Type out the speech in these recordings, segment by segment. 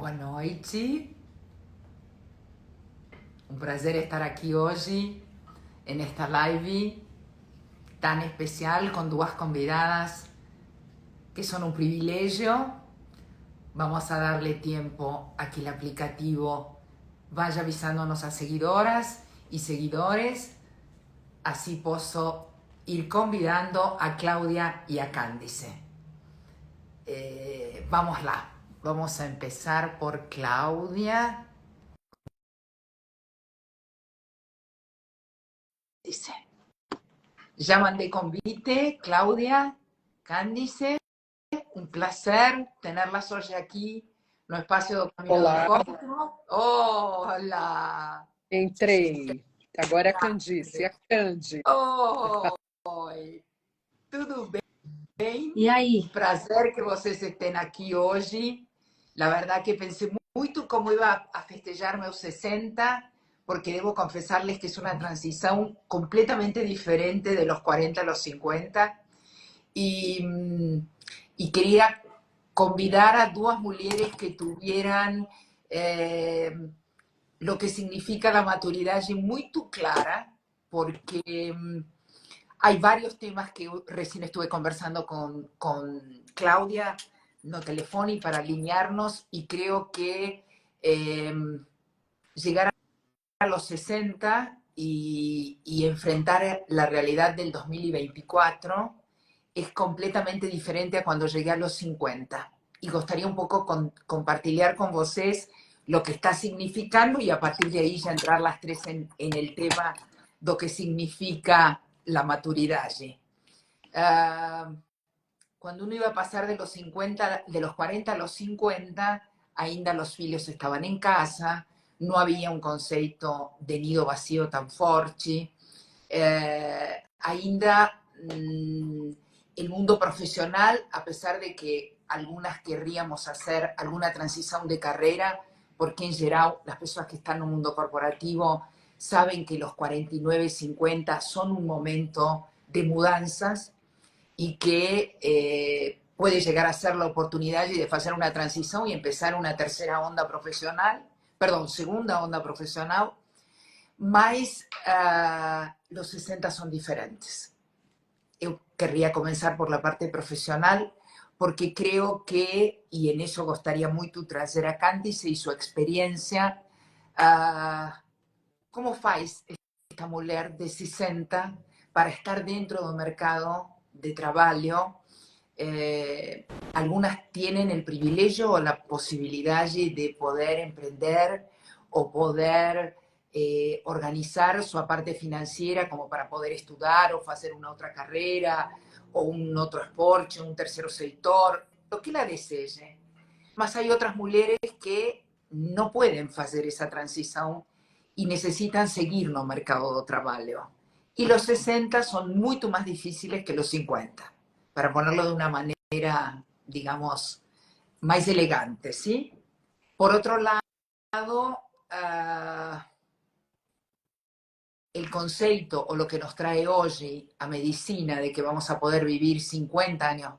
Boa noite. Un prazer estar aquí hoy en esta live tan especial con dos convidadas que son un privilegio. Vamos a darle tiempo a que el aplicativo vaya avisándonos a seguidoras y seguidores. Así puedo ir convidando a Claudia y a Cándice. Vamos lá. Vamos a empezar por Claudia. Dice, ya mandé convite, Claudia, Cándice, un placer tenerlas hoy aquí no espacio do Caminho do Olá. Encontro. Olá! Entrei. Agora é a Candice, a Candi. Oi! Tudo bem? E aí? Prazer que vocês estén aqui hoje. La verdad que pensé muito como iba a festejar meus 60, porque debo confesarles que es una transición completamente diferente de los 40 a los 50. Y quería convidar a dos mujeres que tuvieran lo que significa la maturidad muy clara, porque hay varios temas que recién estuve conversando con Claudia, no telefónico, para alinearnos, y creo que llegar a los 60 y enfrentar la realidad del 2024 es completamente diferente a cuando llegué a los 50. Y gustaría un poco compartir con vosotros lo que está significando y a partir de ahí ya entrar las tres en el tema de lo que significa la maturidad. Cuando uno iba a pasar de los 40 a los 50, ainda los filhos estaban en casa, no había un concepto de nido vacío tan fuerte, ainda el mundo profesional, a pesar de que algunas querríamos hacer alguna transición de carrera, porque en general las personas que están en un mundo corporativo saben que los 49, 50 son un momento de mudanzas y que puede llegar a ser la oportunidad de hacer una transición y empezar una tercera onda profesional, perdón, segunda onda profesional, mas los 60 son diferentes. Yo querría comenzar por la parte profesional, porque creo que, y en eso gustaría mucho traer a Cándice y su experiencia, ¿cómo faz esta mujer de 60 para estar dentro del mercado de trabajo? Algunas tienen el privilegio o la posibilidad de poder emprender o poder organizar su parte financiera como para poder estudiar o hacer una otra carrera o un otro esporte, un tercer sector, lo que la desee. Mas hay otras mujeres que no pueden hacer esa transición y necesitan seguir en el mercado de trabajo. Y los 60 son mucho más difíciles que los 50, para ponerlo de una manera, digamos, más elegante, ¿sí? Por otro lado, el concepto o lo que nos trae hoy a medicina de que vamos a poder vivir 50 años,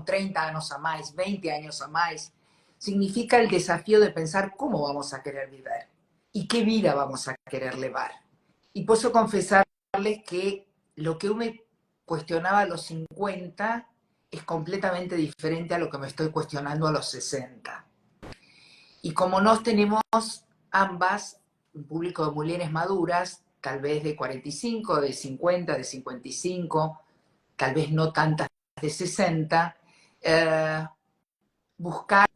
30 años a más, 20 años a más, significa el desafío de pensar cómo vamos a querer vivir y qué vida vamos a querer llevar. Y puedo confesarles que lo que yo me cuestionaba a los 50 es completamente diferente a lo que me estoy cuestionando a los 60. Y como nos tenemos ambas un público de mujeres maduras, tal vez de 45, de 50, de 55, tal vez no tantas de 60, buscar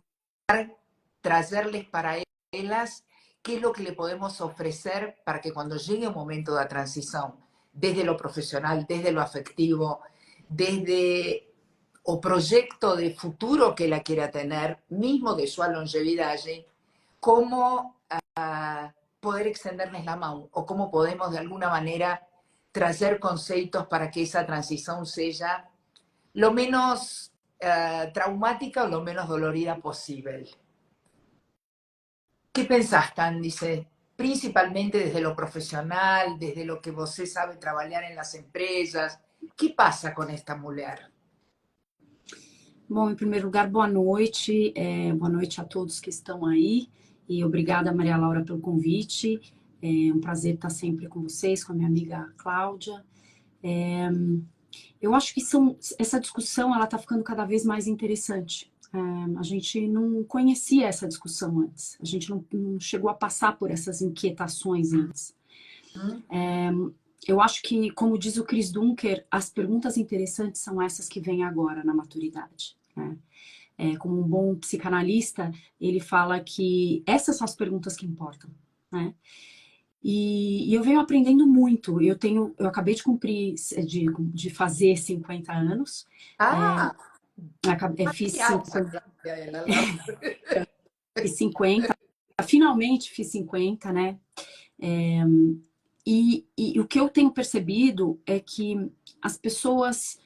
traerles para ellas qué es lo que le podemos ofrecer para que cuando llegue un momento de transición, desde lo profesional, desde lo afectivo, desde o proyecto de futuro que la quiera tener, mismo de su longevidad, cómo poder extenderles la mano o cómo podemos de alguna manera traer conceptos para que esa transición sea lo menos traumática o lo menos dolorida posible. ¿Qué pensás, Cándice? Principalmente desde lo profesional, desde lo que você sabe trabajar en las empresas. ¿Qué pasa con esta mujer? Bom, em primeiro lugar, boa noite a todos que estão aí e obrigada, Maria Laura, pelo convite. É um prazer estar sempre com vocês, com a minha amiga Cláudia. Eu acho que essa discussão ela está ficando cada vez mais interessante. A gente não conhecia essa discussão antes, a gente não chegou a passar por essas inquietações antes. Eu acho que, como diz o Chris Dunker, as perguntas interessantes são essas que vêm agora na maturidade, né? Como um bom psicanalista, ele fala que essas são as perguntas que importam, né? E eu venho aprendendo muito. Eu acabei de cumprir, de fazer 50 anos. Ah, Fiz que alta, 50, Gabriela, Laura. fiz 50, finalmente fiz 50, né? E o que eu tenho percebido é que as pessoas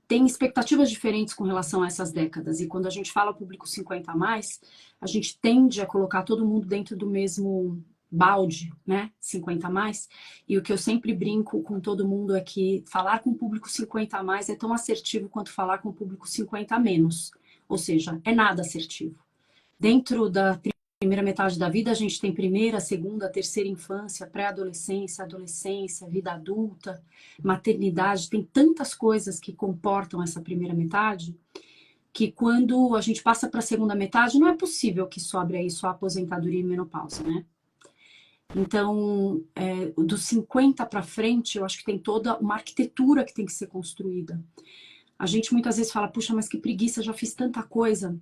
têm expectativas diferentes com relação a essas décadas. E quando a gente fala público 50 a mais, a gente tende a colocar todo mundo dentro do mesmo balde, né? 50 a mais. E o que eu sempre brinco com todo mundo é que falar com o público 50 a mais é tão assertivo quanto falar com o público 50 a menos. Ou seja, é nada assertivo. Dentro da primeira metade da vida, a gente tem primeira, segunda, terceira infância, pré-adolescência, adolescência, vida adulta, maternidade. Tem tantas coisas que comportam essa primeira metade que quando a gente passa para a segunda metade, não é possível que sobre aí só aposentadoria e menopausa, né? Então, dos 50 para frente, eu acho que tem toda uma arquitetura que tem que ser construída. A gente muitas vezes fala, puxa, mas que preguiça, já fiz tanta coisa.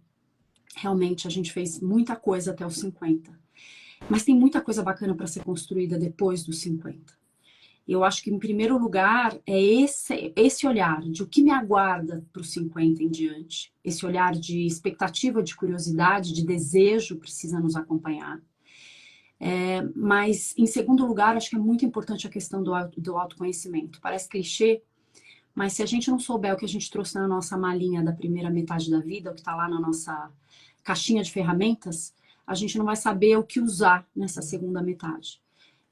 Realmente, a gente fez muita coisa até os 50. Mas tem muita coisa bacana para ser construída depois dos 50. Eu acho que, em primeiro lugar, é esse olhar de o que me aguarda para os 50 em diante. Esse olhar de expectativa, de curiosidade, de desejo precisa nos acompanhar. Mas, em segundo lugar, acho que é muito importante a questão do autoconhecimento. Parece clichê, mas se a gente não souber o que a gente trouxe na nossa malinha da primeira metade da vida, o que está lá na nossa caixinha de ferramentas, a gente não vai saber o que usar nessa segunda metade.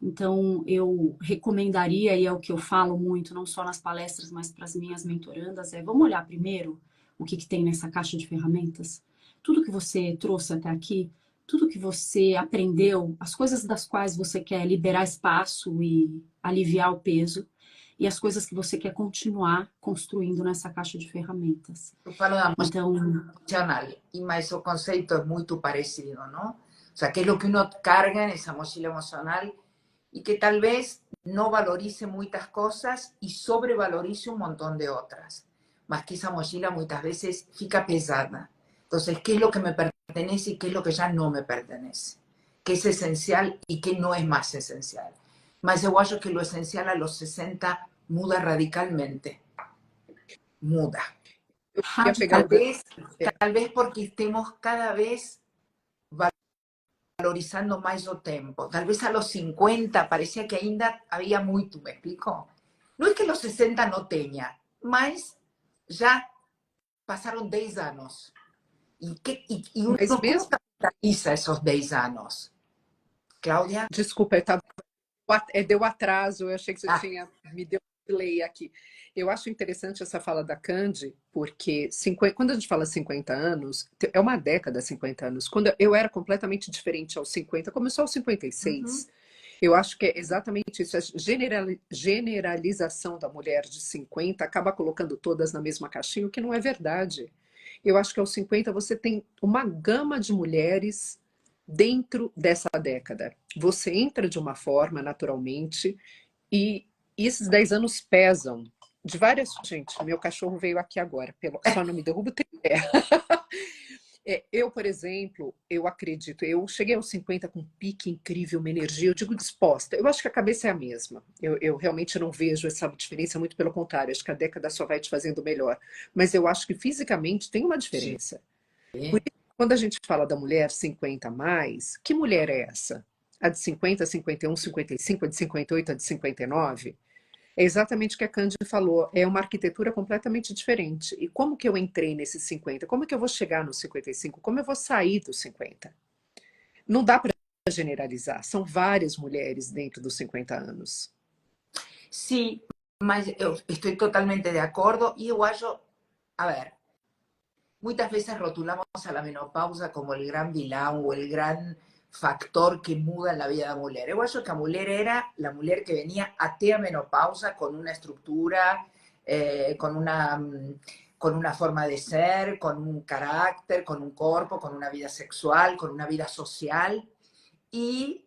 Então, eu recomendaria, e é o que eu falo muito, não só nas palestras, mas para as minhas mentorandas, vamos olhar primeiro o que tem nessa caixa de ferramentas. Tudo que você trouxe até aqui, tudo que você aprendeu, as coisas das quais você quer liberar espaço e aliviar o peso, e as coisas que você quer continuar construindo nessa caixa de ferramentas. Eu falo da Então, emocional, y más o concepto es muy parecido, ¿no? O sea, qué es lo que uno carga en esa mochila emocional y que tal vez no valorice muchas cosas y sobrevalorice un montón de otras. Más que esa mochila muchas veces fica pesada. Entonces, ¿qué es lo que me pertenece y qué es lo que ya no me pertenece? ¿Qué es esencial y qué no es más esencial? Mas eu acho que lo esencial a los 60 muda radicalmente. Muda. Tal vez porque estemos cada vez valorizando más o tiempo. Tal vez a los 50 parecía que ainda había mucho, ¿me explico? No es que los 60 no tenga, mas ya pasaron 10 años. Y uno Mas mesmo... capitaliza esos 10 anos. Cláudia? Desculpa, deu atraso, eu achei que você tinha me deu play aqui. Eu acho interessante essa fala da Candy, porque quando a gente fala 50 anos, é uma década 50 anos. Quando eu era completamente diferente aos 50, começou aos 56. Eu acho que é exatamente isso. A generalização da mulher de 50 acaba colocando todas na mesma caixinha, o que não é verdade. Eu acho que aos 50 você tem uma gama de mulheres dentro dessa década. Você entra de uma forma, naturalmente, e esses 10 anos pesam. De várias... Gente, meu cachorro veio aqui agora. Só não me derruba o tripé. Eu, por exemplo, eu acredito, eu cheguei aos 50 com um pique incrível, uma energia, eu digo disposta. Eu acho que a cabeça é a mesma. Eu realmente não vejo essa diferença, muito pelo contrário. Acho que a década só vai te fazendo melhor. Mas eu acho que fisicamente tem uma diferença. Por isso, quando a gente fala da mulher 50 a mais, que mulher é essa? A de 50, 51, 55, a de 58, a de 59? É exatamente o que a Candy falou, é uma arquitetura completamente diferente. E como que eu entrei nesses 50? Como que eu vou chegar nos 55? Como eu vou sair dos 50? Não dá para generalizar, são várias mulheres dentro dos 50 anos. Sim, mas eu estou totalmente de acordo e eu acho, a ver, muchas veces rotulamos a la menopausa como el gran vilão o el gran factor que muda en la vida da mulher. Eu acho que a mulher era la mulher que venía até a menopausa con una estructura, con una forma de ser, con un carácter, con un cuerpo, con una vida sexual, con una vida social. E,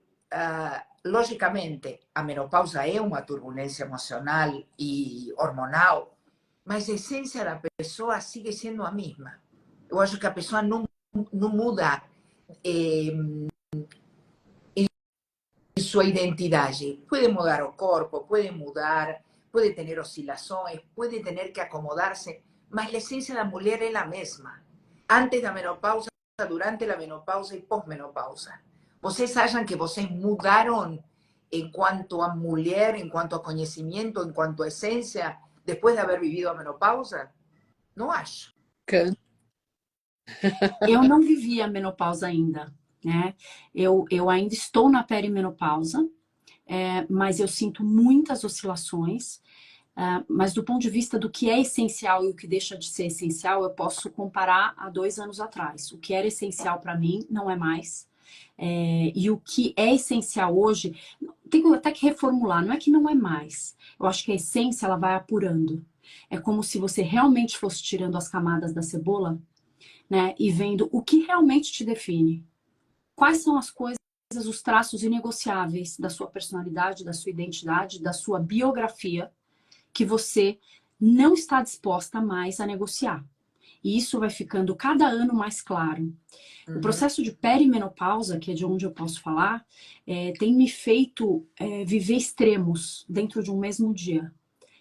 logicamente, a menopausa é uma turbulência emocional e hormonal, mas a essência da pessoa sigue sendo a mesma. Eu acho que a pessoa não muda em sua identidade. Pode mudar o corpo, pode mudar, pode ter oscilações, pode ter que acomodar-se, mas a essência da mulher é a mesma. Antes da menopausa, durante a menopausa e pós-menopausa. Vocês acham que vocês mudaram em quanto a mulher, em quanto a conhecimento, em quanto a essência, depois de haver vivido a menopausa? Não acho. Eu não vivi a menopausa ainda, né? Eu ainda estou na perimenopausa, mas eu sinto muitas oscilações. Mas do ponto de vista do que é essencial e o que deixa de ser essencial, eu posso comparar a 2 anos atrás. O que era essencial para mim não é mais. E o que é essencial hoje, tenho até que reformular, não é que não é mais. Eu acho que a essência ela vai apurando. É como se você realmente fosse tirando as camadas da cebola, né, e vendo o que realmente te define. Quais são as coisas, os traços inegociáveis da sua personalidade, da sua identidade, da sua biografia, que você não está disposta mais a negociar. E isso vai ficando cada ano mais claro. O processo de perimenopausa, que é de onde eu posso falar, tem me feito viver extremos dentro de um mesmo dia.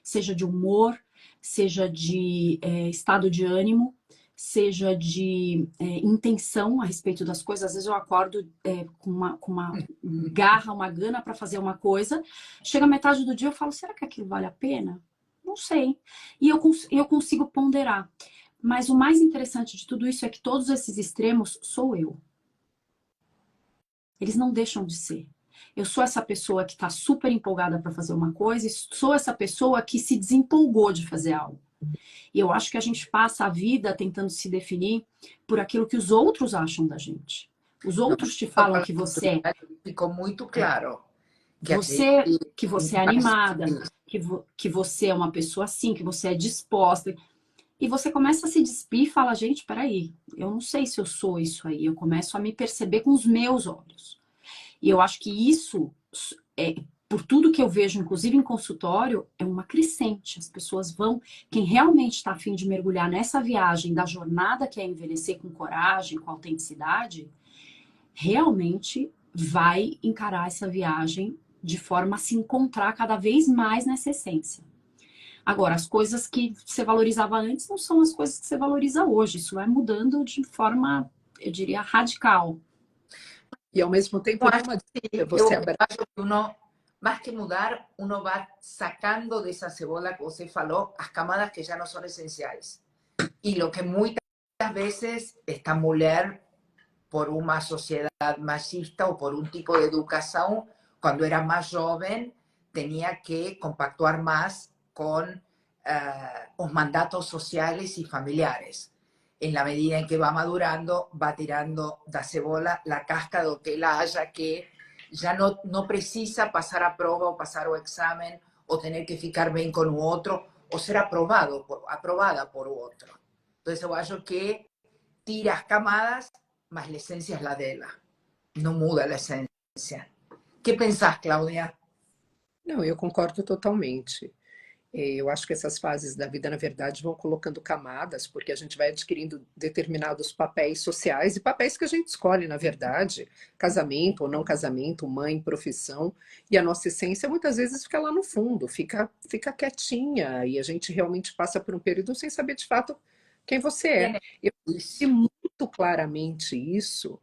Seja de humor, seja de estado de ânimo, seja de intenção a respeito das coisas. Às vezes eu acordo com uma garra, uma gana para fazer uma coisa. Chega a metade do dia eu falo, será que aquilo vale a pena? Não sei. E eu consigo ponderar. Mas o mais interessante de tudo isso é que todos esses extremos sou eu. Eles não deixam de ser. Eu sou essa pessoa que está super empolgada para fazer uma coisa e sou essa pessoa que se desempolgou de fazer algo. E eu acho que a gente passa a vida tentando se definir por aquilo que os outros acham da gente. Os outros te falam que você ficou muito claro. Que você é animada, que você é uma pessoa assim, que você é disposta. E você começa a se despir e fala, gente, peraí, eu não sei se eu sou isso aí. Eu começo a me perceber com os meus olhos. E eu acho que isso, por tudo que eu vejo, inclusive em consultório, é uma crescente. As pessoas vão, quem realmente está a fim de mergulhar nessa viagem da jornada que é envelhecer com coragem, com autenticidade, realmente vai encarar essa viagem de forma a se encontrar cada vez mais nessa essência. Agora, as coisas que você valorizava antes não são as coisas que você valoriza hoje. Isso vai mudando de forma, eu diria, radical. E ao mesmo tempo, eu acho que uno, mais que mudar, uno vai sacando dessa cebola que você falou as camadas que já não são essenciais. E o que muitas vezes esta mulher, por uma sociedade machista ou por um tipo de educação, quando era mais jovem, tinha que compactuar mais con los mandatos sociales y familiares. En la medida en que va madurando, va tirando da cebola la casca do que ela haya que ya no precisa pasar a prova o pasar o examen o tener que ficar bien con o otro o ser aprobada por o otro. Entonces yo acho que tira as camadas, mas la esencia es la de ella. No muda la esencia. ¿Qué pensás, Cláudia? Não, eu concordo totalmente. Eu acho que essas fases da vida, na verdade, vão colocando camadas, porque a gente vai adquirindo determinados papéis sociais e papéis que a gente escolhe, na verdade, casamento ou não casamento, mãe, profissão, e a nossa essência muitas vezes fica lá no fundo, fica quietinha, e a gente realmente passa por um período sem saber de fato quem você é. Eu vi muito claramente isso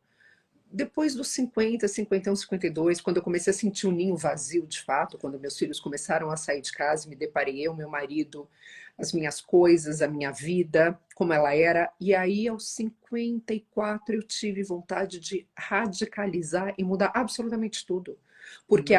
depois dos 50, 51, 52, quando eu comecei a sentir um ninho vazio de fato, quando meus filhos começaram a sair de casa, me deparei eu, meu marido, as minhas coisas, a minha vida, como ela era. E aí, aos 54, eu tive vontade de radicalizar e mudar absolutamente tudo. Porque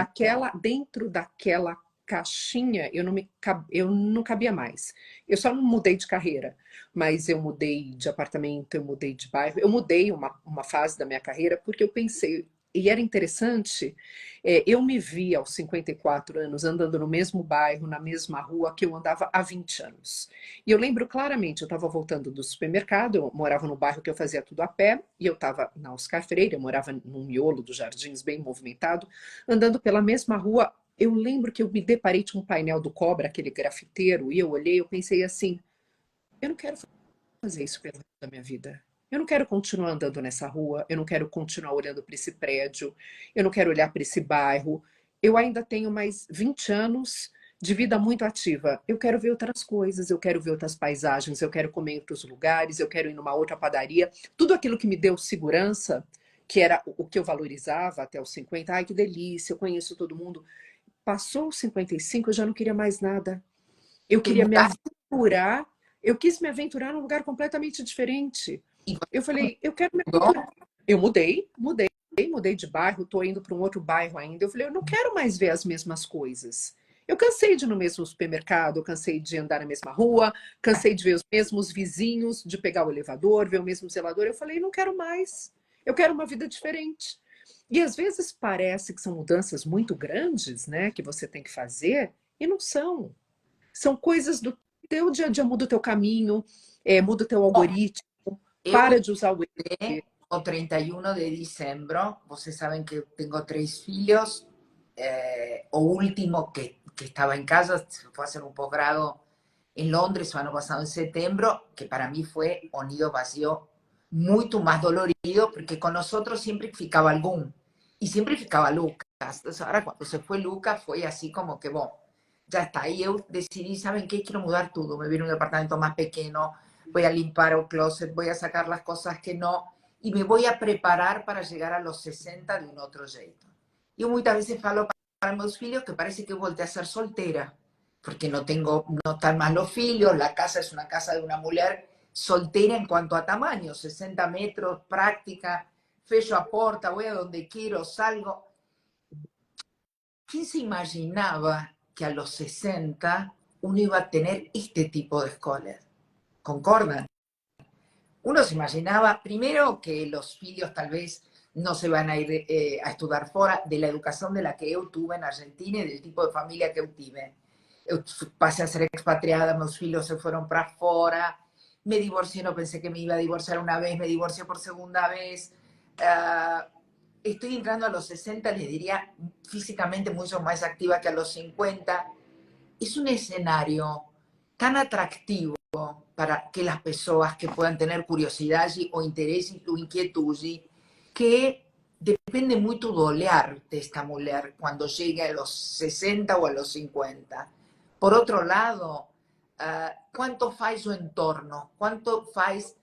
dentro daquela caixinha, eu não cabia mais. Eu só não mudei de carreira, mas eu mudei de apartamento, eu mudei de bairro, eu mudei uma fase da minha carreira porque eu pensei, e era interessante, eu me vi aos 54 anos andando no mesmo bairro, na mesma rua que eu andava há 20 anos. E eu lembro claramente, eu estava voltando do supermercado, eu morava no bairro que eu fazia tudo a pé, e eu estava na Oscar Freire, eu morava num miolo dos Jardins, bem movimentado, andando pela mesma rua. Eu lembro que eu me deparei com um painel do Cobra, aquele grafiteiro, e eu olhei, eu pensei assim, eu não quero fazer isso pelo resto da minha vida. Eu não quero continuar andando nessa rua, eu não quero continuar olhando para esse prédio, eu não quero olhar para esse bairro. Eu ainda tenho mais 20 anos de vida muito ativa. Eu quero ver outras coisas, eu quero ver outras paisagens, eu quero comer em outros lugares, eu quero ir numa outra padaria. Tudo aquilo que me deu segurança, que era o que eu valorizava até os 50, ai que delícia, eu conheço todo mundo. Passou os 55, eu já não queria mais nada. Eu Que queria me mudaste aventurar, eu quis me aventurar num lugar completamente diferente. y Eu falei, eu quero me mudó. aventurar. Eu mudei de bairro, estou indo para um outro bairro ainda. Eu falei, eu não quero mais ver as mesmas coisas. Eu cansei de ir no mesmo supermercado, eu cansei de andar na mesma rua, cansei de ver os mesmos vizinhos, de pegar o elevador, ver o mesmo zelador. Eu falei, não quero mais. Eu quero uma vida diferente. E às vezes parece que são mudanças muito grandes, né, que você tem que fazer, e não são. São coisas do teu dia a dia, muda o teu caminho, muda o teu Bom, algoritmo, eu para de usar o o 31 de diciembre, vocês saben que tengo 3 filhos, o último que estaba en casa se fue a hacer un posgrado en Londres o ano pasado en septiembre, que para mí fue un nido vacío mucho más dolorido, porque con nosotros siempre ficaba algún, y siempre ficaba Lucas. Entonces ahora cuando se fue Lucas fue así como que, bueno, ya está. Y yo decidí, ¿saben qué? Quiero mudar todo. Me viene un departamento más pequeño, voy a limpiar el closet, voy a sacar las cosas que no, y me voy a preparar para llegar a los 60 de un otro jeito. Yo muchas veces falo para mis filhos que parece que volteé a ser soltera, porque no tengo, no están más los filhos, la casa es una casa de una mujer soltera en cuanto a tamaño, 60 metros, práctica, fecho a porta, voy a donde quiero, salgo. ¿Quién se imaginaba que a los 60 uno iba a tener este tipo de escuelas? ¿Concordan? Uno se imaginaba, primero, que los filhos tal vez no se van a ir a estudiar fuera de la educación de la que yo tuve en Argentina y del tipo de familia que yo tuve. Yo pasé a ser expatriada, mis filhos se fueron para afuera, me divorcié, no pensé que me iba a divorciar una vez, me divorcié por segunda vez. Estoy entrando a los 60, les diría, físicamente mucho más activa que a los 50. Es un escenario tan atractivo para que las personas que puedan tener curiosidad o interés o inquietud, que depende mucho do olhar de esta mujer cuando llegue a los 60 o a los 50. Por otro lado, ¿cuánto faz o entorno? ¿Cuánto faz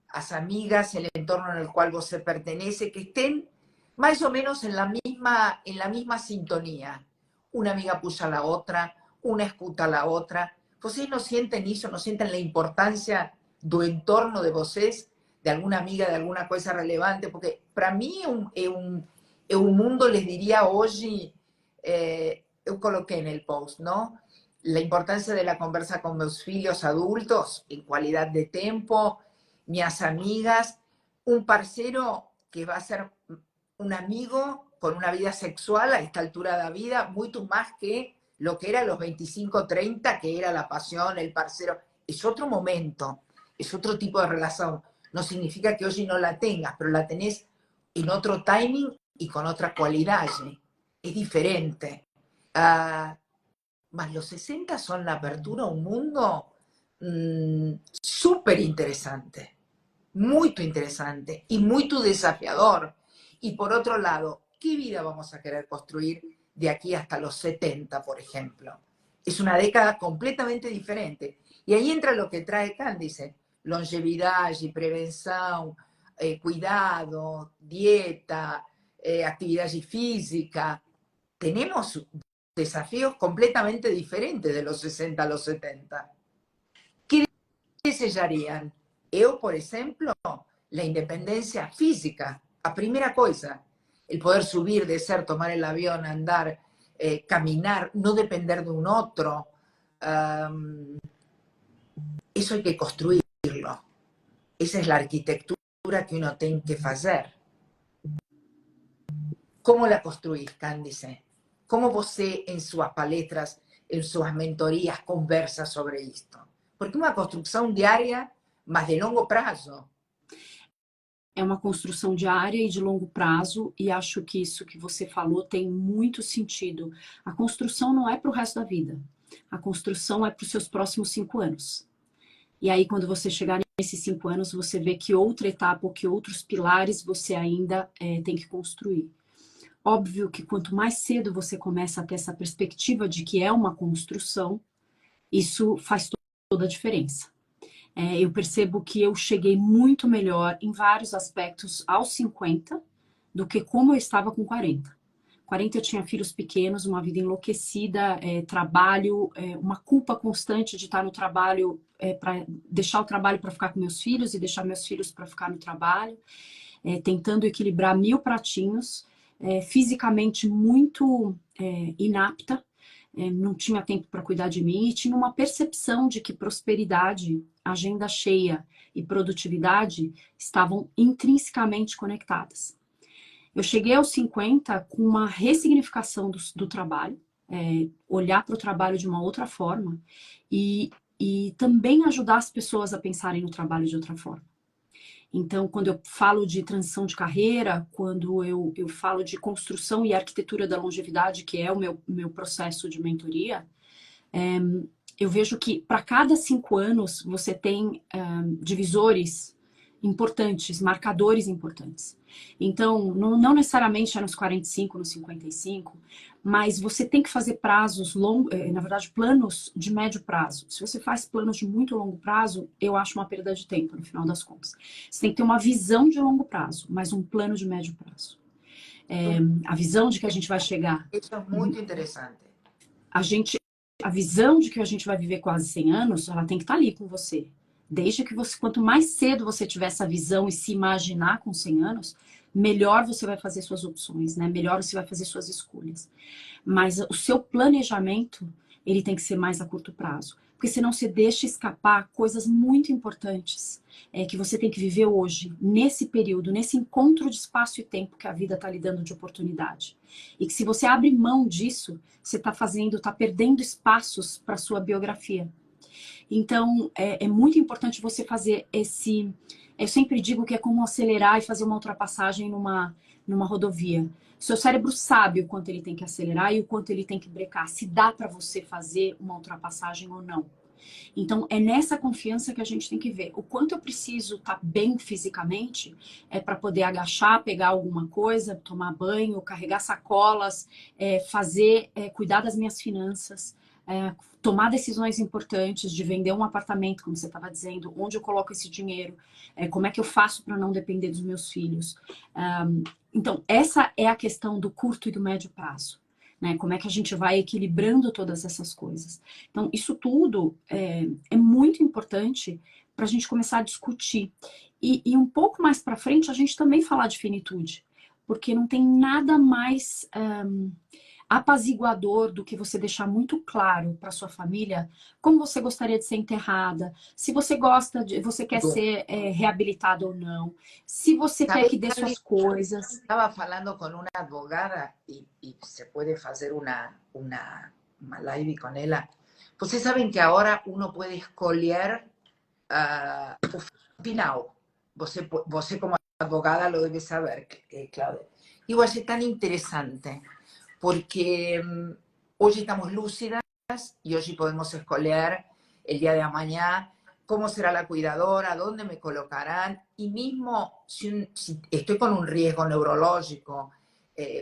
as amigas, el entorno en el cual vos se pertenece, que estén más o menos en la misma sintonía? Una amiga puya a la otra, una escuta a la otra. ¿Vocês no sienten eso? ¿No sienten la importancia do entorno de vocês, de alguna amiga, de alguna cosa relevante? Porque para mí es un mundo, les diría hoy, yo coloqué en el post, ¿no? La importancia de la conversa con mis filhos adultos, en calidad de tiempo, mis amigas, un parcero que va a ser un amigo con una vida sexual a esta altura de la vida, mucho más que lo que era a los 25, 30, que era la pasión, el parcero. Es otro momento, es otro tipo de relación. No significa que hoy no la tengas, pero la tenés en otro timing y con otra cualidad. Es diferente. Más los 60 son la apertura a un mundo súper interesante, muy interesante y muy desafiador. Y por otro lado, ¿qué vida vamos a querer construir de aquí hasta los 70, por ejemplo? Es una década completamente diferente. Y ahí entra lo que trae Cándice, longevidad y prevención, cuidado, dieta, actividad física. Tenemos desafíos completamente diferentes de los 60 a los 70. ¿Qué desearían? Yo, por ejemplo, la independencia física. A primera cosa, el poder subir, descer, tomar el avión, andar, caminar, no depender de un otro. Eso hay que construirlo. Esa es la arquitectura que uno tiene que hacer. ¿Cómo la construís, Cándice? ¿Cómo você, en sus palestras, en sus mentorías, conversa sobre esto? Porque una construcción diaria, mas de longo prazo. É uma construção diária e de longo prazo, e acho que isso que você falou tem muito sentido. A construção não é para o resto da vida. A construção é para os seus próximos 5 anos. E aí, quando você chegar nesses 5 anos, você vê que outra etapa ou que outros pilares você ainda tem que construir. Óbvio que quanto mais cedo você começa a ter essa perspectiva de que é uma construção, isso faz toda a diferença. Eu percebo que eu cheguei muito melhor em vários aspectos aos 50 do que como eu estava com 40. 40 eu tinha filhos pequenos, uma vida enlouquecida, trabalho, uma culpa constante de estar no trabalho, para deixar o trabalho para ficar com meus filhos e deixar meus filhos para ficar no trabalho, tentando equilibrar 1000 pratinhos, fisicamente muito inapta, não tinha tempo para cuidar de mim e tinha uma percepção de que prosperidade, agenda cheia e produtividade estavam intrinsecamente conectadas. Eu cheguei aos 50 com uma ressignificação do trabalho, olhar para o trabalho de uma outra forma e também ajudar as pessoas a pensarem no trabalho de outra forma. Então, quando eu falo de transição de carreira, quando eu falo de construção e arquitetura da longevidade, que é o meu processo de mentoria, eu vejo que para cada 5 anos você tem divisores importantes, marcadores importantes. Então, não necessariamente é nos 45, nos 55, mas você tem que fazer prazos longos, na verdade, planos de médio prazo. Se você faz planos de muito longo prazo, eu acho uma perda de tempo, no final das contas. Você tem que ter uma visão de longo prazo, mas um plano de médio prazo. A visão de que a gente vai chegar... Isso é muito interessante. A visão de que a gente vai viver quase 100 anos, ela tem que estar ali com você. Desde que você, quanto mais cedo você tiver essa visão e se imaginar com 100 anos, melhor você vai fazer suas opções, né? Melhor você vai fazer suas escolhas. Mas o seu planejamento, ele tem que ser mais a curto prazo. Porque senão você deixa escapar coisas muito importantes que você tem que viver hoje, nesse período, nesse encontro de espaço e tempo que a vida está lhe dando de oportunidade. E que se você abre mão disso, você está perdendo espaços para a sua biografia. Então, é muito importante você fazer esse... Eu sempre digo que é como acelerar e fazer uma ultrapassagem numa rodovia. Seu cérebro sabe o quanto ele tem que acelerar e o quanto ele tem que brecar. Se dá para você fazer uma ultrapassagem ou não. Então, é nessa confiança que a gente tem que ver. O quanto eu preciso estar bem fisicamente para poder agachar, pegar alguma coisa, tomar banho, carregar sacolas, cuidar das minhas finanças, tomar decisões importantes de vender um apartamento, como você estava dizendo, onde eu coloco esse dinheiro, como é que eu faço para não depender dos meus filhos. Então, essa é a questão do curto e do médio prazo. Né? Como é que a gente vai equilibrando todas essas coisas. Então, isso tudo é muito importante para a gente começar a discutir. E um pouco mais para frente, a gente também falar de finitude. Porque não tem nada mais... apaziguador do que você deixar muito claro para sua família como você gostaria de ser enterrada, se você você quer ser reabilitado ou não, se você quer que dê suas coisas. Estava falando com uma advogada e se pode fazer uma live com ela. Vocês sabem que agora uno pode escolher o final. Você como advogada lo deve saber, Cláudia. Eu achei tão interessante. Porque hoy estamos lúcidas y hoy podemos escoger el día de mañana cómo será la cuidadora, dónde me colocarán, y mismo si estoy con un riesgo neurológico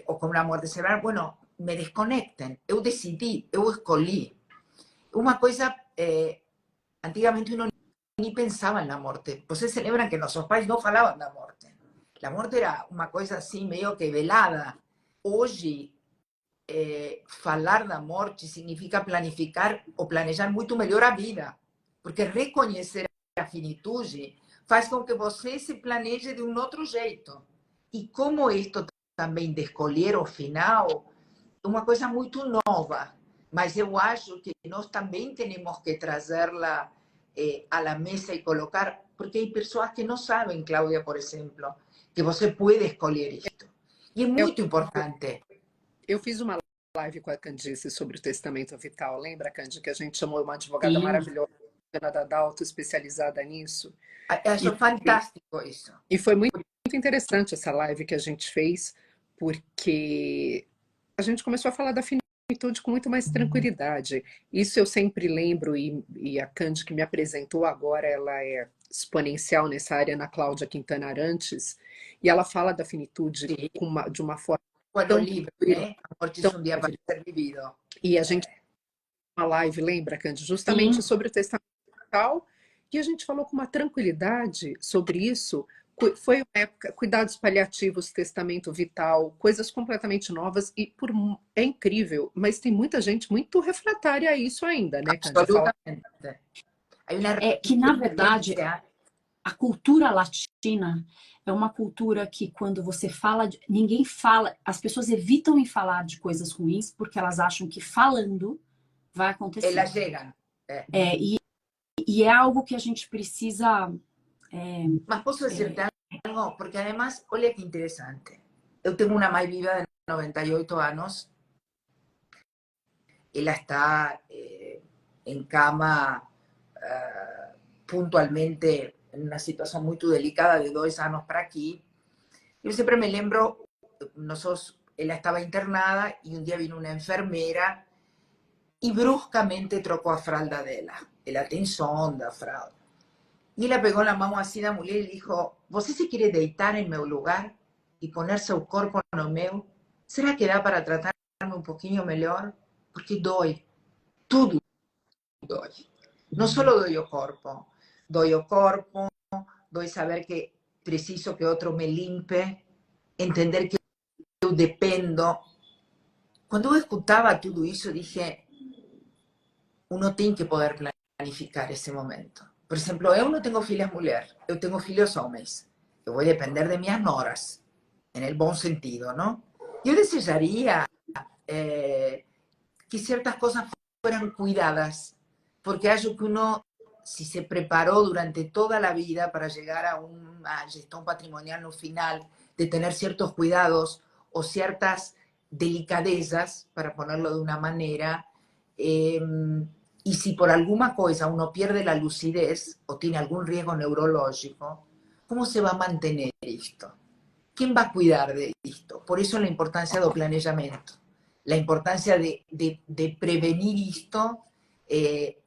o con una muerte cerebral, bueno, me desconecten. Eu decidí, eu escolhi. Una cosa, antiguamente uno ni pensaba en la muerte. Vocês se lembram que nuestros pais no falaban de la muerte. La muerte era una cosa así medio que velada. Hoy, falar da morte significa planificar ou planejar muito melhor a vida, porque reconhecer a finitude faz com que você se planeje de um outro jeito. E como isto também de escolher o final, uma coisa muito nova, mas eu acho que nós também temos que trazê-la a la mesa e colocar, porque hay pessoas que não sabem, Cláudia, por exemplo, que você pode escolher isto. E é muito importante. Eu fiz uma live com a Candice sobre o testamento vital. Lembra, Candice, que a gente chamou uma advogada Sim. maravilhosa, Ana Dadalto, especializada nisso? Acho fantástico isso. E foi muito interessante essa live que a gente fez, porque a gente começou a falar da finitude com muito mais tranquilidade. Isso eu sempre lembro, e a Candy que me apresentou agora, ela é exponencial nessa área, Ana Cláudia Quintana Arantes, e ela fala da finitude de uma forma Quando o livro, né? A morte é um dia para ser vivido. E a gente uma live, lembra, Candy, justamente sobre o testamento vital, e a gente falou com uma tranquilidade sobre isso. Foi uma época, cuidados paliativos, testamento vital, coisas completamente novas, e é incrível, mas tem muita gente muito refratária a isso ainda, né, Candy? Absolutamente. É que, na verdade, a cultura latina é uma cultura que, quando você fala, ninguém fala, as pessoas evitam em falar de coisas ruins, porque elas acham que falando vai acontecer. Elas chegam. E é algo que a gente precisa... Mas posso dizer algo? Porque, además, olha que interessante. Eu tenho uma mãe viva de 98 anos. Ela está em cama puntualmente en una situación muy delicada de 2 años para aquí. Yo siempre me lembro, ella estaba internada y un día vino una enfermera y bruscamente trocó a fralda de ella. Ella tiene sonda, fralda. Y ella pegó la mano así a la mujer y le dijo, ¿você se quiere deitar en mi lugar y poner su cuerpo en el meu? ¿Será que da para tratarme un poquito mejor? Porque doy, tudo doy. No solo doy o corpo, doy saber que preciso que otro me limpe, entender que yo dependo. Cuando yo escuchaba todo eso, dije, uno tiene que poder planificar ese momento. Por ejemplo, yo no tengo filhas mulher, yo tengo filhos homens. Yo voy a depender de mis noras, en el buen sentido, ¿no? Yo desearía que ciertas cosas fueran cuidadas, porque acho que uno, si se preparó durante toda la vida para llegar a una gestión patrimonial no final, de tener ciertos cuidados o ciertas delicadezas, para ponerlo de una manera, y si por alguna cosa uno pierde la lucidez o tiene algún riesgo neurológico, ¿cómo se va a mantener esto? ¿Quién va a cuidar de esto? Por eso la importancia del planeamiento, la importancia de prevenir esto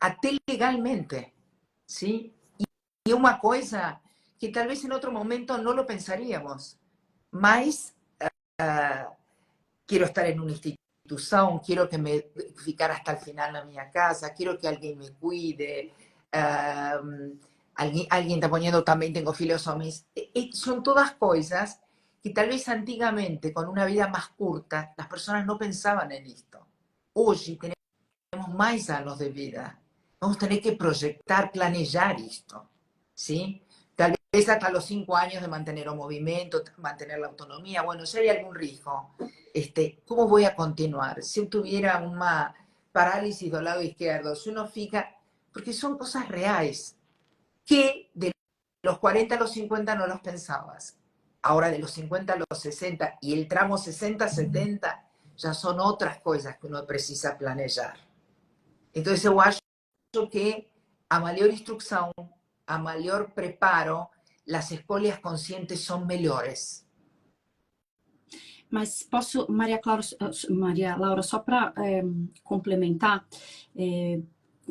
até legalmente, ¿sí? Y una cosa que tal vez en otro momento no lo pensaríamos, mas quiero estar en una institución, quiero que me ficar hasta el final en mi casa, quiero que alguien me cuide, alguien está poniendo también tengo filhos hombres. Son todas cosas que tal vez antiguamente, con una vida más corta, las personas no pensaban en esto. Hoy tenemos más años de vida. Vamos a tener que proyectar, planear esto, ¿sí? Tal vez hasta los 5 años de mantener el movimiento, mantener la autonomía. Bueno, si hay algún riesgo, ¿cómo voy a continuar? Si yo tuviera una parálisis del lado izquierdo, si uno fija, porque son cosas reales, que de los 40 a los 50 no los pensabas. Ahora de los 50 a los 60 y el tramo 60-70 ya son otras cosas que uno precisa planear. Entonces yo acho que a mayor instrucción, a mayor preparo, las escolhas conscientes son melhores. Mas posso, Maria Laura, só para complementar,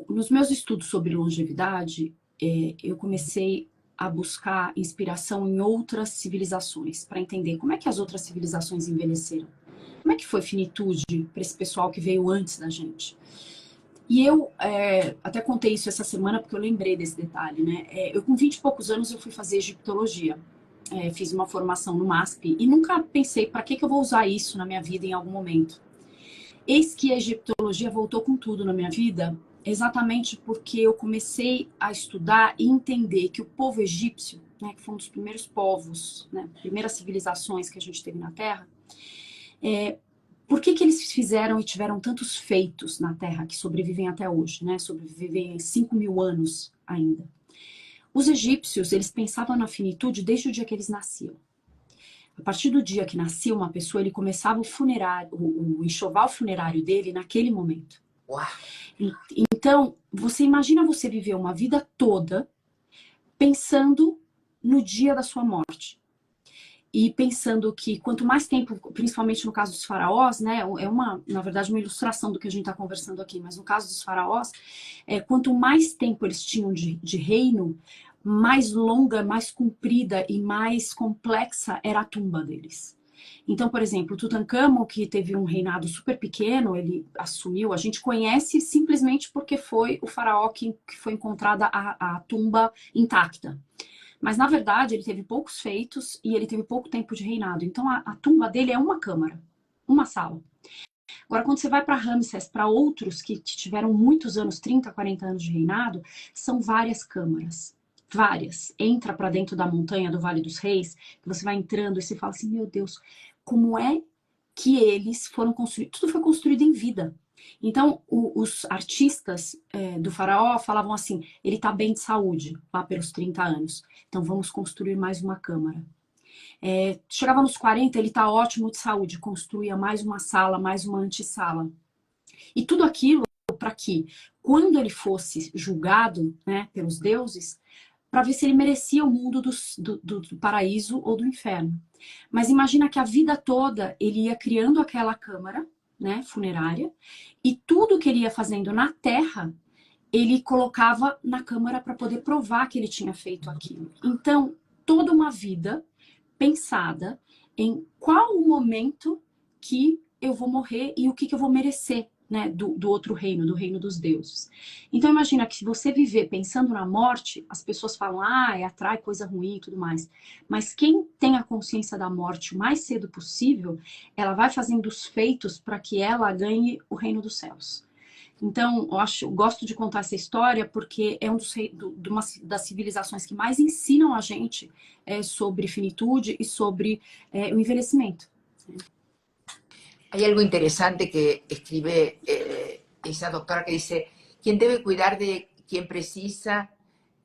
nos meus estudos sobre longevidade, eu comecei a buscar inspiração em outras civilizações, para entender como é que as outras civilizações envelheceram. Como é que foi finitude para esse pessoal que veio antes da gente? E eu até contei isso essa semana, porque eu lembrei desse detalhe, né? Eu, com 20 e poucos anos, eu fui fazer egiptologia. Fiz uma formação no MASP e nunca pensei para que eu vou usar isso na minha vida em algum momento. Eis que a egiptologia voltou com tudo na minha vida, exatamente porque eu comecei a estudar e entender que o povo egípcio, né, que foi um dos primeiros povos, né, primeiras civilizações que a gente teve na Terra, por que eles fizeram e tiveram tantos feitos na Terra que sobrevivem até hoje, né? Sobrevivem 5.000 anos ainda. Os egípcios, eles pensavam na finitude desde o dia que eles nasciam. A partir do dia que nascia uma pessoa, ele começava o enxoval funerário dele naquele momento. Uau. Então, você imagina você viver uma vida toda pensando no dia da sua morte. E pensando que quanto mais tempo, principalmente no caso dos faraós, né, na verdade, uma ilustração do que a gente está conversando aqui, mas no caso dos faraós, quanto mais tempo eles tinham de reino, mais longa, mais comprida e mais complexa era a tumba deles. Então, por exemplo, Tutankhamon, que teve um reinado super pequeno, ele assumiu, a gente conhece simplesmente porque foi o faraó que foi encontrada a tumba intacta. Mas, na verdade, ele teve poucos feitos e ele teve pouco tempo de reinado. Então, a tumba dele é uma câmara, uma sala. Agora, quando você vai para Ramsés, para outros que tiveram muitos anos, 30, 40 anos de reinado, são várias câmaras. Várias. Entra para dentro da montanha do Vale dos Reis, que você vai entrando e você fala assim, meu Deus, como é que eles foram construídos? Tudo foi construído em vida. Então, os artistas do faraó falavam assim, ele está bem de saúde, lá pelos 30 anos. Então, vamos construir mais uma câmara. Chegava nos 40, ele está ótimo de saúde, construía mais uma sala, mais uma antessala. E tudo aquilo para que, quando ele fosse julgado, né, pelos deuses, para ver se ele merecia o mundo do paraíso ou do inferno. Mas imagina que a vida toda ele ia criando aquela câmara, né, funerária, e tudo que ele ia fazendo na terra, ele colocava na câmara para poder provar que ele tinha feito aquilo. Então, toda uma vida pensada em qual o momento que eu vou morrer e o que eu vou merecer, né, do outro reino, do reino dos deuses. Então imagina que se você viver pensando na morte, as pessoas falam, atrai coisa ruim e tudo mais. Mas quem tem a consciência da morte o mais cedo possível, ela vai fazendo os feitos para que ela ganhe o reino dos céus. Então, eu gosto de contar essa história porque é uma das civilizações que mais ensinam a gente sobre finitude e sobre o envelhecimento. Hay algo interesante que escribe esa doctora que dice, quien debe cuidar de quien precisa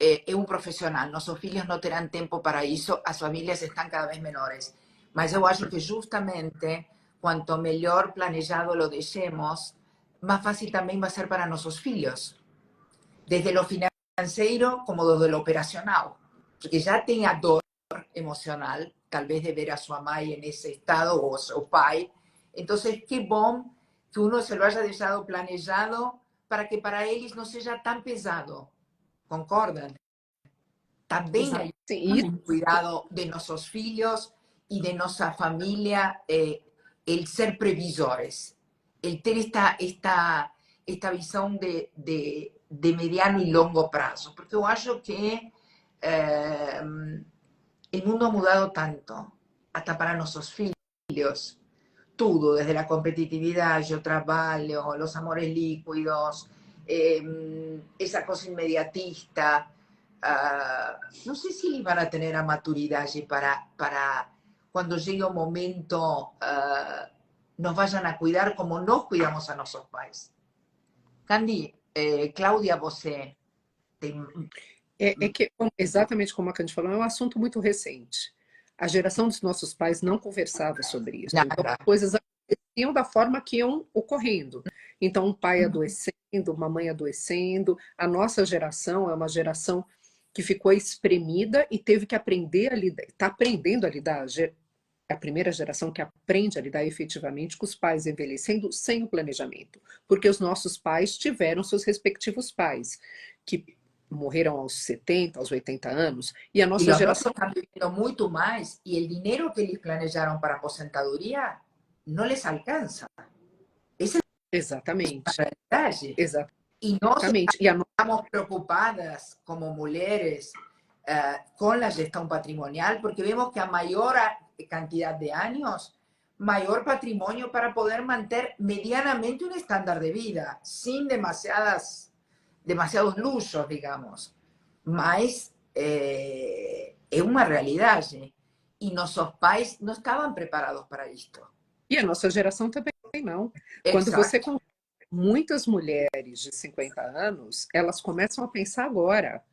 é um profissional. Nossos filhos não terão tempo para isso, as famílias estão cada vez menores. Mas eu acho que justamente, quanto melhor planejado lo deixemos, más fácil también va a ser para nuestros filhos. Desde lo financiero como desde lo operacional. Porque ya tenga dor emocional, tal vez de ver a su mamá en ese estado o su pai. Entonces, qué bom que uno se lo haya dejado planejado para que para ellos no sea tan pesado. ¿Concordan? También hay un cuidado de nuestros filhos y de nuestra familia, el ser previsores. El ter esta visão de mediano e longo prazo. Porque eu acho que o mundo ha mudado tanto, hasta para nossos filhos. Tudo, desde a competitividade, o trabalho, os amores líquidos, essa coisa imediatista. Não sei se eles vão ter a maturidade para quando chegue o momento... nos vayan a cuidar como nos cuidamos a nuestros pais. Candy, Cláudia, você tem... que, exatamente como a Candy falou, é um assunto muito recente. A geração dos nossos pais não conversava sobre isso. Nada. Então, coisas aconteciam da forma que iam ocorrendo. Então, um pai adoecendo, uma mãe adoecendo. A nossa geração é uma geração que ficou espremida e teve que aprender a lidar, está aprendendo a lidar. A primeira geração que aprende a lidar efetivamente com os pais envelhecendo sem o planejamento. Porque os nossos pais tiveram seus respectivos pais, que morreram aos 70, aos 80 anos, e a nossa geração... está vivendo muito mais, e o dinheiro que eles planejaram para a aposentadoria não les alcança. Essa Exatamente. É a realidade. Exatamente. E nós estamos preocupadas, como mulheres, com a gestão patrimonial, porque vemos que a maior cantidad de años, mayor patrimonio para poder mantener medianamente un estándar de vida, sin demasiados luxos, digamos. Mas é uma realidade. E nossos pais não estavam preparados para isto. E a nossa geração também não. Quando Exacto. você muitas mulheres de 50 anos, elas começam a pensar agora.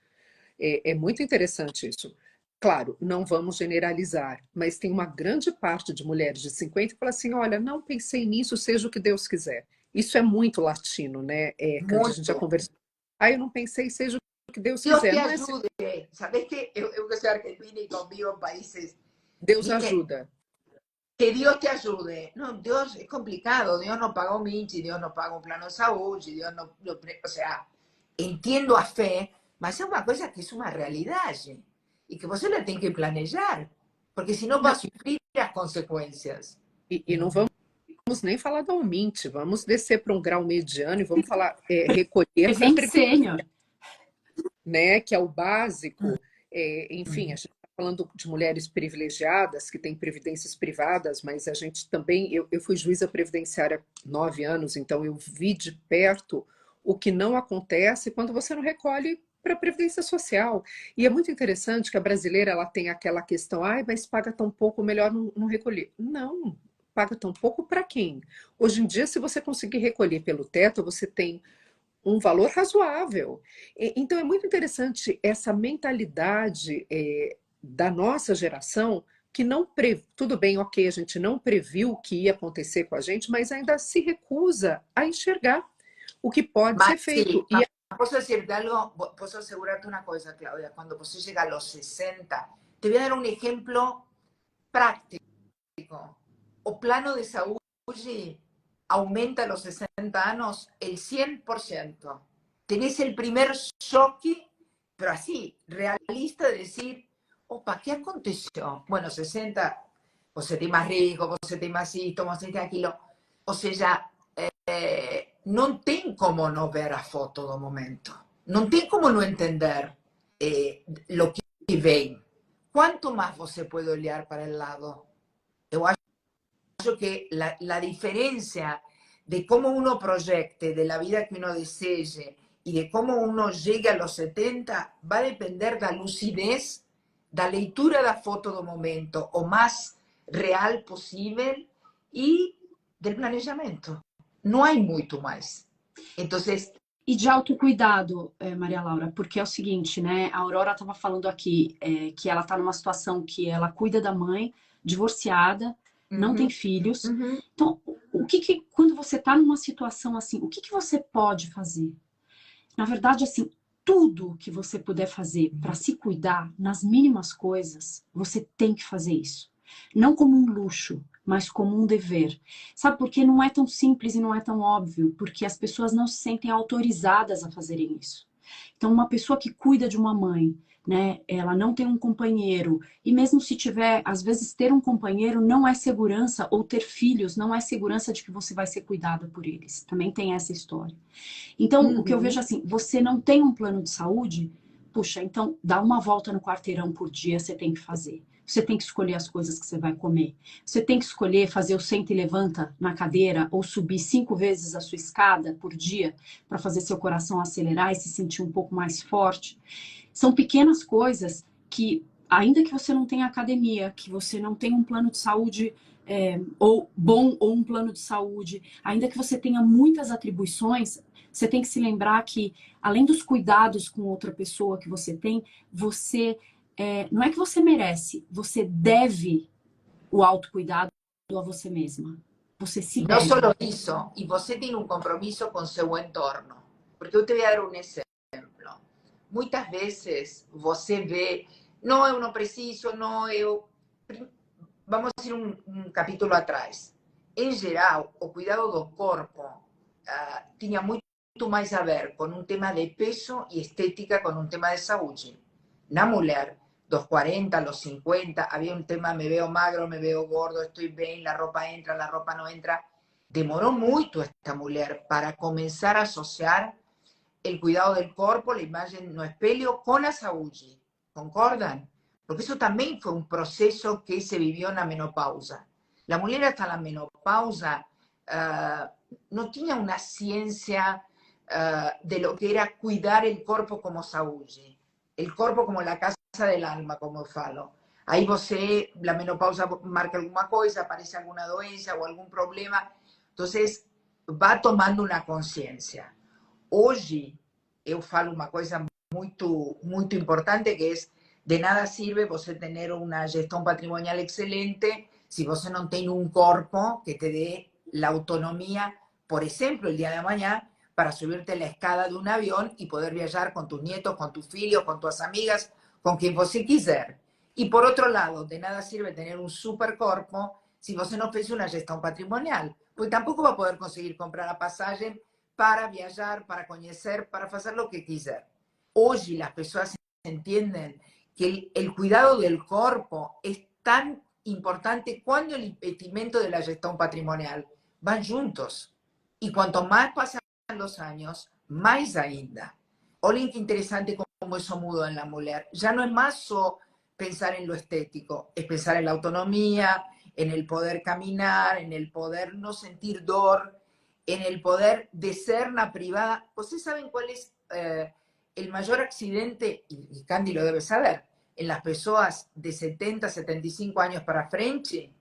É muito interessante isso. Claro, não vamos generalizar, mas tem uma grande parte de mulheres de 50 que fala assim, olha, não pensei nisso, seja o que Deus quiser. Isso é muito latino, né, Cândido? A gente já Muito. conversou. Ah, eu não pensei, seja o que Deus Dios quiser. te Não é assim, ayude. ¿Sabes qué? Eu que soy argentina y convivo en países, Deus ¿viste? ajuda. Que Dios te ayude. No, Dios es complicado. Dios no paga un Minchi, Dios no paga un plano de salud, Dios no, o sea, entiendo a fe, mas es una cosa que es una realidad, ¿sí? Y que vos la tenés que planear, porque si no va a Não, sufrir las consecuencias. e não vamos nem falar da Umint, vamos descer para um grau mediano e vamos falar recolher para Evento sênior. né, que é o básico. Enfim, a gente está falando de mulheres privilegiadas que têm previdências privadas, mas a gente também, eu fui juíza previdenciária há 9 anos, então eu vi de perto o que não acontece quando você não recolhe para a Previdência Social. E é muito interessante que a brasileira ela tem aquela questão, ai, mas paga tão pouco, melhor não recolher. Não, paga tão pouco para quem? Hoje em dia, se você conseguir recolher pelo teto, você tem um valor razoável. Então, é muito interessante essa mentalidade da nossa geração, que não tudo bem, ok, a gente não previu o que ia acontecer com a gente, mas ainda se recusa a enxergar o que pode Mas ser sí, feito. puedo decirte algo, puedo asegurarte una cosa, Claudia, cuando vos llegas a los 60, te voy a dar un ejemplo práctico. O plano de saúde aumenta a los 60 años el 100%. Tenés el primer choque, pero así, realista, de decir, opa, ¿qué aconteció? Bueno, 60, vos sentés más rico, vos sentés más esto, vos sentés aquilo. O sea, non tem como não ver a foto do momento. Não tem como não entender lo que vem. Quanto mais você pode olhar para o lado? Eu acho que la diferencia de cómo uno proyecte, de la vida que uno desee y de cómo uno llegue a los 70 va a depender de la lucidez, de la lectura de la foto del momento, o más real posible, y del planeamiento. No hay mucho más. Entonces, E de autocuidado, Maria Laura, porque é o seguinte, né? A Aurora estava falando aqui que ela está numa situação que ela cuida da mãe, divorciada, não tem filhos. Então, quando você está numa situação assim, o que você pode fazer? Na verdade, assim, tudo que você puder fazer para se cuidar, nas mínimas coisas, você tem que fazer isso. Não como um luxo, mas como um dever. Sabe por que não é tão simples e não é tão óbvio? Porque as pessoas não se sentem autorizadas a fazerem isso. Então, uma pessoa que cuida de uma mãe, né, ela não tem um companheiro, e mesmo se tiver, às vezes ter um companheiro não é segurança, ou ter filhos não é segurança de que você vai ser cuidada por eles. Também tem essa história. Então, o que eu vejo assim, você não tem um plano de saúde, puxa, então dá uma volta no quarteirão por dia, você tem que fazer. Você tem que escolher as coisas que você vai comer. Você tem que escolher fazer o senta e levanta na cadeira ou subir 5 vezes a sua escada por dia para fazer seu coração acelerar e se sentir um pouco mais forte. São pequenas coisas que, ainda que você não tenha academia, que você não tenha um plano de saúde ou um plano de saúde, ainda que você tenha muitas atribuições, você tem que se lembrar que, além dos cuidados com outra pessoa que você tem, você... não é que você merece, você deve o autocuidado a você mesma. Você se não deve. só isso, e você tem um compromisso com seu entorno. Porque eu te vou dar um exemplo. Muitas vezes você vê, não, eu não preciso, não, eu... Vamos a ir um capítulo atrás. Em geral, o cuidado do corpo tinha muito mais a ver com um tema de peso e estética, com um tema de saúde. Na mulher, dos 40 a los 50, había un tema, me veo magro, me veo gordo, estoy bien, la ropa entra, la ropa no entra. Demoró mucho esta mujer para comenzar a asociar el cuidado del cuerpo, la imagen no espelho, con la salud. ¿Concordan? Porque eso también fue un proceso que se vivió en la menopausa. La mujer hasta la menopausa no tenía una ciencia de lo que era cuidar el cuerpo como salud. El cuerpo como la casa del alma, como eu falo. Aí você, la menopausa marca alguma coisa, aparece alguma doença ou algum problema. Entonces, va tomando uma consciência. Hoje, eu falo uma coisa muito importante, que é: de nada sirve você ter uma gestão patrimonial excelente se você não tem um corpo que te dê a autonomia, por exemplo, el día de amanhã, para subirte la escada de un avión y poder viajar con tus nietos, con tus filhos, con tus amigas, con quien você quiser. Y por otro lado, de nada sirve tener un super corpo si você no fez una gestión patrimonial, pues tampoco va a poder conseguir comprar a pasaje para viajar, para conocer, para hacer lo que quiser. Hoy las personas entienden que el cuidado del corpo es tan importante cuando el investimento de la gestión patrimonial. Van juntos. Y cuanto más pasan los años, más ainda. Olhem que interesante cómo eso mudó en la mujer. Ya no es más solo pensar en lo estético, es pensar en la autonomía, en el poder caminar, en el poder no sentir dolor, en el poder de ser na privada. ¿Ustedes saben cuál es el mayor accidente? Y Candy lo debe saber. En las personas de 70, 75 años para frente,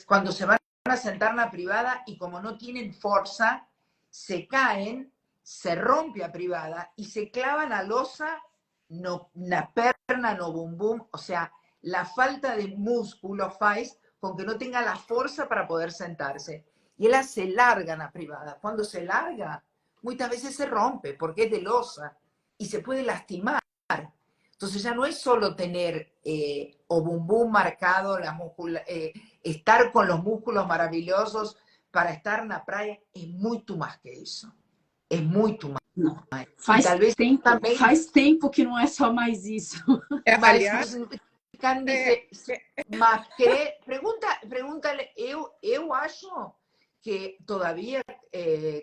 cuando se van a sentar en la privada y como no tienen fuerza, se caen, se rompe a privada y se clavan a losa, no, na perna, no bumbum. O sea, la falta de músculo faz con que no tenga la fuerza para poder sentarse. Y ellas se largan a privada. Cuando se larga, muchas veces se rompe porque es de losa y se puede lastimar. Entonces ya no es solo tener o bumbum marcado, estar con los músculos maravillosos para estar en la playa, es mucho más que eso. É muito mais. Não. Faz tempo que não é só mais isso. Mas, mas pregúntale, eu acho que todavía,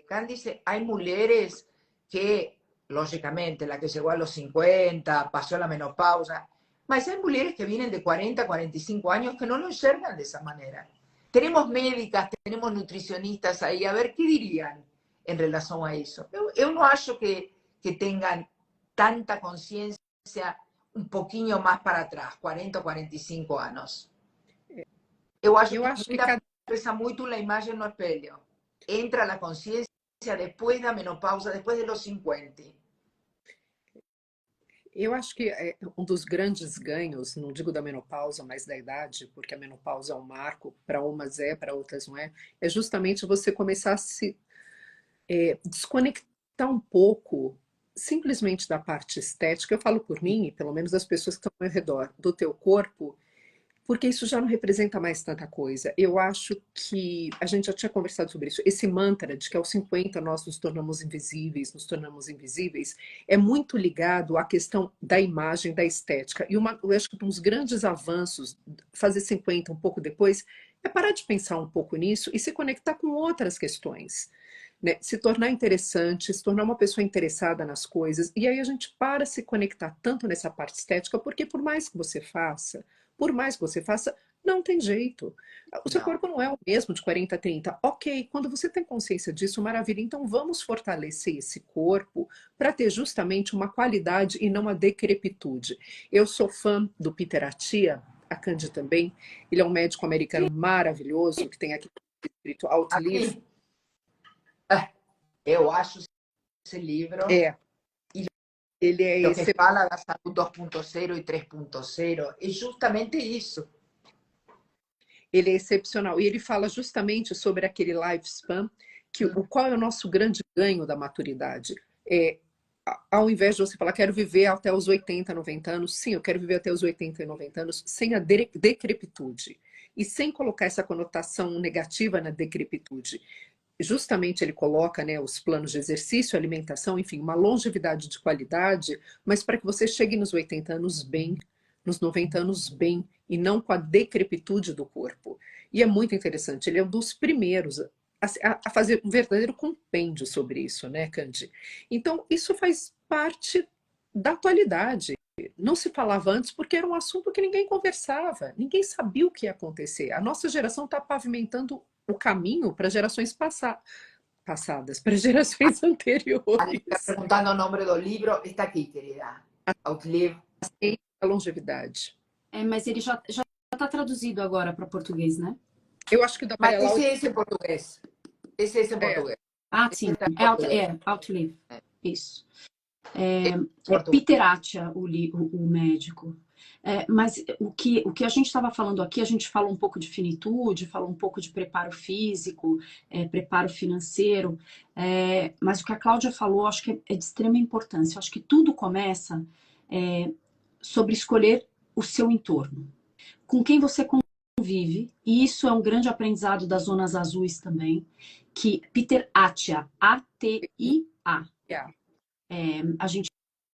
Candice, hay mujeres que, lógicamente, la que llegó a los 50, pasó la menopausa, mas hay mujeres que vienen de 40, 45 años que no lo enxergan de esa manera. Tenemos médicas, tenemos nutricionistas ahí, a ver qué dirían en relación a eso. Yo no acho que tengan tanta conciencia un poquinho más para atrás, 40 o 45 años. Yo acho que pesa mucho la imagen no espelho. Entra la conciencia después de la menopausa, después de los 50. Eu acho que um dos grandes ganhos, não digo da menopausa, mas da idade, porque a menopausa é um marco, para umas é, para outras não é justamente você começar a se desconectar um pouco, simplesmente da parte estética. Eu falo por mim, e pelo menos das pessoas que estão ao redor, do teu corpo, porque isso já não representa mais tanta coisa. Eu acho que a gente já tinha conversado sobre isso. Esse mantra de que aos 50 nós nos tornamos invisíveis, é muito ligado à questão da imagem, da estética. E eu acho que um dos grandes avanços, fazer 50 um pouco depois, é parar de pensar um pouco nisso e se conectar com outras questões. Né? Se tornar interessante, se tornar uma pessoa interessada nas coisas. E aí a gente para se conectar tanto nessa parte estética, porque por mais que você faça, não tem jeito. O seu corpo não é o mesmo de 40, 30. Ok, quando você tem consciência disso, maravilha. Então vamos fortalecer esse corpo para ter justamente uma qualidade e não uma decrepitude. Eu sou fã do Peter Attia, a Candy também. Ele é um médico americano maravilhoso, que tem aqui escrito Outlive. Eu acho esse livro... Ele é o que fala da saúde 2.0 e 3.0, é justamente isso. Ele é excepcional. E ele fala justamente sobre aquele lifespan, que qual é o nosso grande ganho da maturidade. Ao invés de você falar, quero viver até os 80, 90 anos, sim, eu quero viver até os 80 e 90 anos sem a decrepitude. E sem colocar essa conotação negativa na decrepitude. Justamente ele coloca, né, os planos de exercício, alimentação, enfim, uma longevidade de qualidade, mas para que você chegue nos 80 anos bem, nos 90 anos bem, e não com a decrepitude do corpo. E é muito interessante, ele é um dos primeiros a fazer um verdadeiro compêndio sobre isso, né, Candy? Então, isso faz parte da atualidade. Não se falava antes porque era um assunto que ninguém conversava, ninguém sabia o que ia acontecer. A nossa geração está pavimentando o caminho para gerações passadas, para gerações anteriores. Está perguntando o nome do livro, está aqui, querida. Outlive. A longevidade. Mas ele já está traduzido agora para português, né? Eu acho que da Mas esse é português. Esse em português. Ah, Esse sim, está em português. Outlive. Isso. Em É português. Peter Attia, o médico. Mas o que a gente estava falando aqui, a gente fala um pouco de finitude, fala um pouco de preparo físico, preparo financeiro, mas o que a Cláudia falou, acho que é de extrema importância. Acho que tudo começa sobre escolher o seu entorno, com quem você convive, e isso é um grande aprendizado das zonas azuis também, que Peter Attia, A-T-I-A,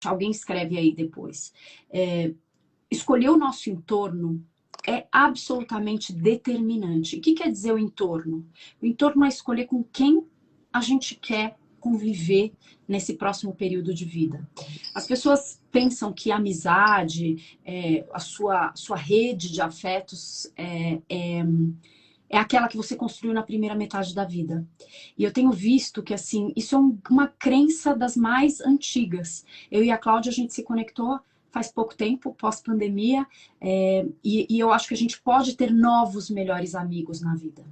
alguém escreve aí depois. Escolher o nosso entorno é absolutamente determinante. O que quer dizer o entorno? O entorno é escolher com quem a gente quer conviver nesse próximo período de vida. As pessoas pensam que a amizade, a sua rede de afetos é aquela que você construiu na primeira metade da vida. E eu tenho visto que, assim, isso é uma crença das mais antigas. Eu e a Cláudia, a gente se conectou faz pouco tempo, pós-pandemia, e eu acho que a gente pode ter novos, melhores amigos na vida.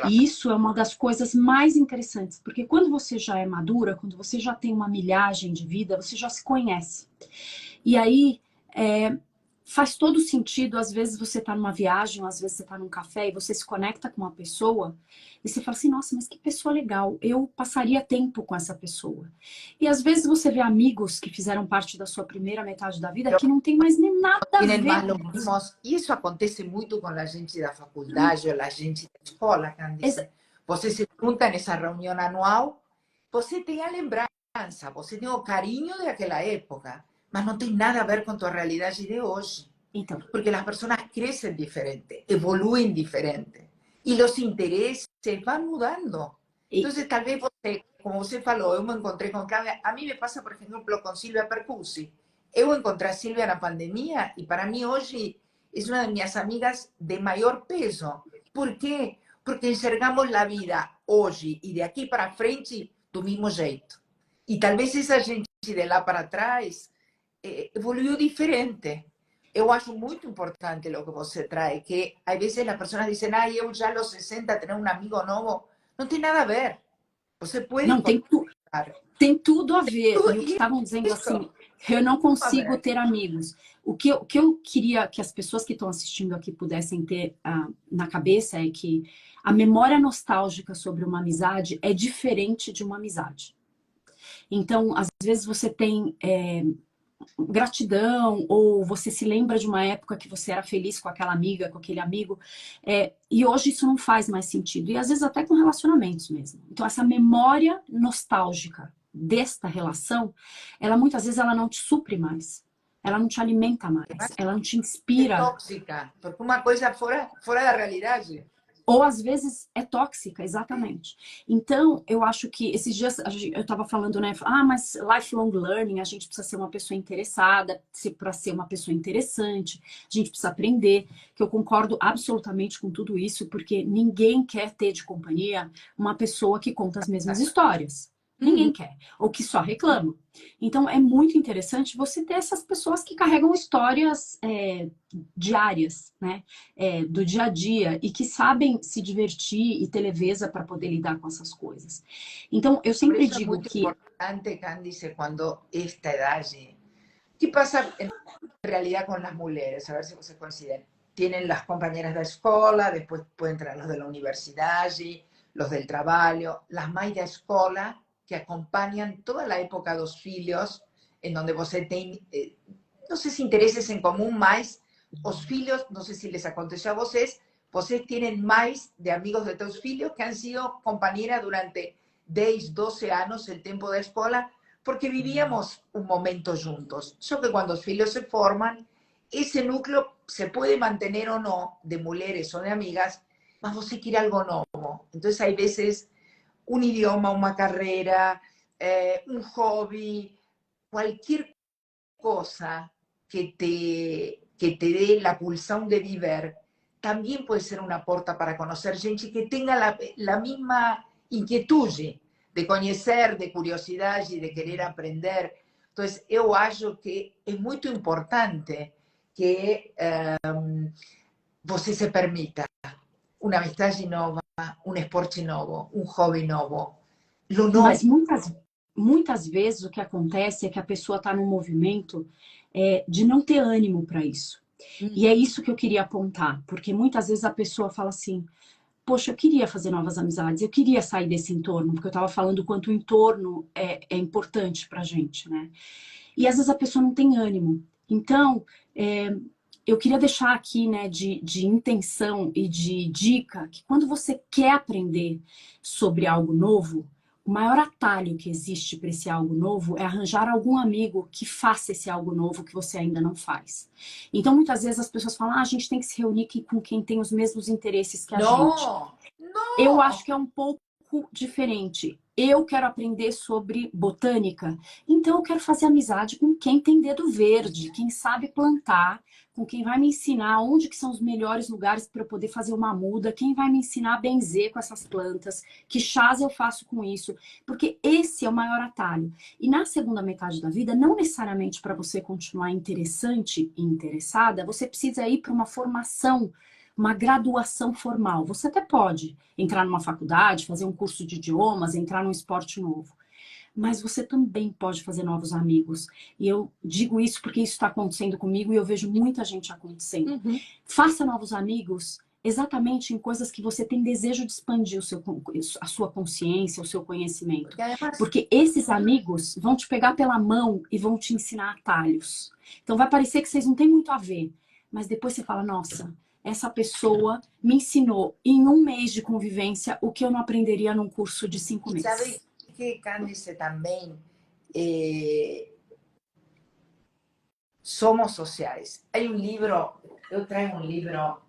E isso é uma das coisas mais interessantes, porque quando você já é madura, quando você já tem uma milhagem de vida, você já se conhece. E aí, faz todo sentido, às vezes você tá numa viagem, às vezes você tá num café e você se conecta com uma pessoa e você fala assim, nossa, mas que pessoa legal, eu passaria tempo com essa pessoa. E às vezes você vê amigos que fizeram parte da sua primeira metade da vida que não tem mais nem nada a Tienen ver más com los você. mismos, y eso acontece mucho con la gente da faculdade ou la gente da escola, Candice. Você se junta nessa reunião anual, você tem a lembrança, você tem o carinho daquela época, mas não tem nada a ver com tua realidade de hoje. Então, Porque las personas crecen diferente, evoluyen diferente, y los intereses van mudando. Entonces, tal vez você, como você falou, eu me encontrei com Cláudia. A mim me passa, por exemplo, com Silvia Percusi. Eu encontrei a Silvia na pandemia e para mim hoje é uma de minhas amigas de maior peso. Por quê? Porque enxergamos a vida hoje e de aqui para frente do mesmo jeito. E talvez essa gente de lá para trás evoluiu diferente. Eu acho muito importante o que você traz, que às vezes as pessoas dizem, ah, eu já aos 60 ter um amigo novo. Não tem nada a ver. Você pode não, tem tudo a ver. E o que estavam dizendo isso. assim, eu não consigo ter amigos. O que eu queria que as pessoas que estão assistindo aqui pudessem ter na cabeça é que a memória nostálgica sobre uma amizade é diferente de uma amizade. Então, às vezes você tem gratidão, ou você se lembra de uma época que você era feliz com aquela amiga, com aquele amigo, e hoje isso não faz mais sentido. E às vezes até com relacionamentos mesmo. Então, essa memória nostálgica desta relação, ela muitas vezes ela não te supre mais. Ela não te alimenta mais, ela não te É inspira. tóxica, porque uma coisa fora da realidade. Ou às vezes é tóxica, exatamente. Então, eu acho que esses dias eu estava falando, né? Mas lifelong learning, a gente precisa ser uma pessoa interessada, para ser uma pessoa interessante, a gente precisa aprender, que eu concordo absolutamente com tudo isso, porque ninguém quer ter de companhia uma pessoa que conta as mesmas histórias. Ninguém quer, ou que só reclama. Então, é muito interessante você ter essas pessoas que carregam histórias diárias, né? Do dia a dia, e que sabem se divertir e ter leveza para poder lidar com essas coisas. Então, eu sempre digo muito que... importante, Candice, quando esta idade... ¿Qué pasa en realidad con las mujeres? A ver si você coinciden. Tienen las compañeras de escola, después pueden entrar los de la universidad, los del trabajo, las mães da escola, que acompañan toda la época dos filhos, en donde você tem, no sé si intereses en común, mas os filhos, no sé si les aconteció a vocês tienen más de amigos de tus filhos que han sido compañeras durante 10, 12 años, el tiempo de escola, porque vivíamos un momento juntos. Só que cuando los filhos se forman, ese núcleo se puede mantener o no, de mujeres o de amigas, mas você quiere algo nuevo. Entonces hay veces un idioma, una carrera, un hobby, cualquier cosa que te dé la pulsión de vivir, también puede ser una porta para conocer gente que tenga la misma inquietud de conocer, de curiosidad y de querer aprender. Entonces, yo acho que es muy importante que você se permita una amistad nova, um esporte novo, um hobby novo. Lo novo. Mas muitas vezes o que acontece é que a pessoa está num movimento de não ter ânimo para isso. E é isso que eu queria apontar, porque muitas vezes a pessoa fala assim, poxa, eu queria fazer novas amizades, eu queria sair desse entorno, porque eu estava falando o quanto o entorno é importante pra gente, né? E às vezes a pessoa não tem ânimo. Então, eu queria deixar aqui, né, de intenção e de dica, que quando você quer aprender sobre algo novo, o maior atalho que existe para esse algo novo é arranjar algum amigo que faça esse algo novo que você ainda não faz. Então, muitas vezes as pessoas falam, a gente tem que se reunir com quem tem os mesmos interesses que a gente. Eu acho que é um pouco diferente. Eu quero aprender sobre botânica, então eu quero fazer amizade com quem tem dedo verde, quem sabe plantar, com quem vai me ensinar onde que são os melhores lugares para eu poder fazer uma muda, quem vai me ensinar a benzer com essas plantas, que chás eu faço com isso, porque esse é o maior atalho. E na segunda metade da vida, não necessariamente para você continuar interessante e interessada, você precisa ir para uma formação, uma graduação formal. Você até pode entrar numa faculdade, fazer um curso de idiomas, entrar num esporte novo. Mas você também pode fazer novos amigos. E eu digo isso porque isso está acontecendo comigo e eu vejo muita gente acontecendo. Faça novos amigos exatamente em coisas que você tem desejo de expandir a sua consciência, o seu conhecimento. Porque esses amigos vão te pegar pela mão e vão te ensinar atalhos. Então vai parecer que vocês não têm muito a ver. Mas depois você fala, nossa, essa pessoa me ensinou em um mês de convivência o que eu não aprenderia num curso de 5 meses. Sabe que, Cândice, também somos sociais. Hay un libro, yo traigo un libro,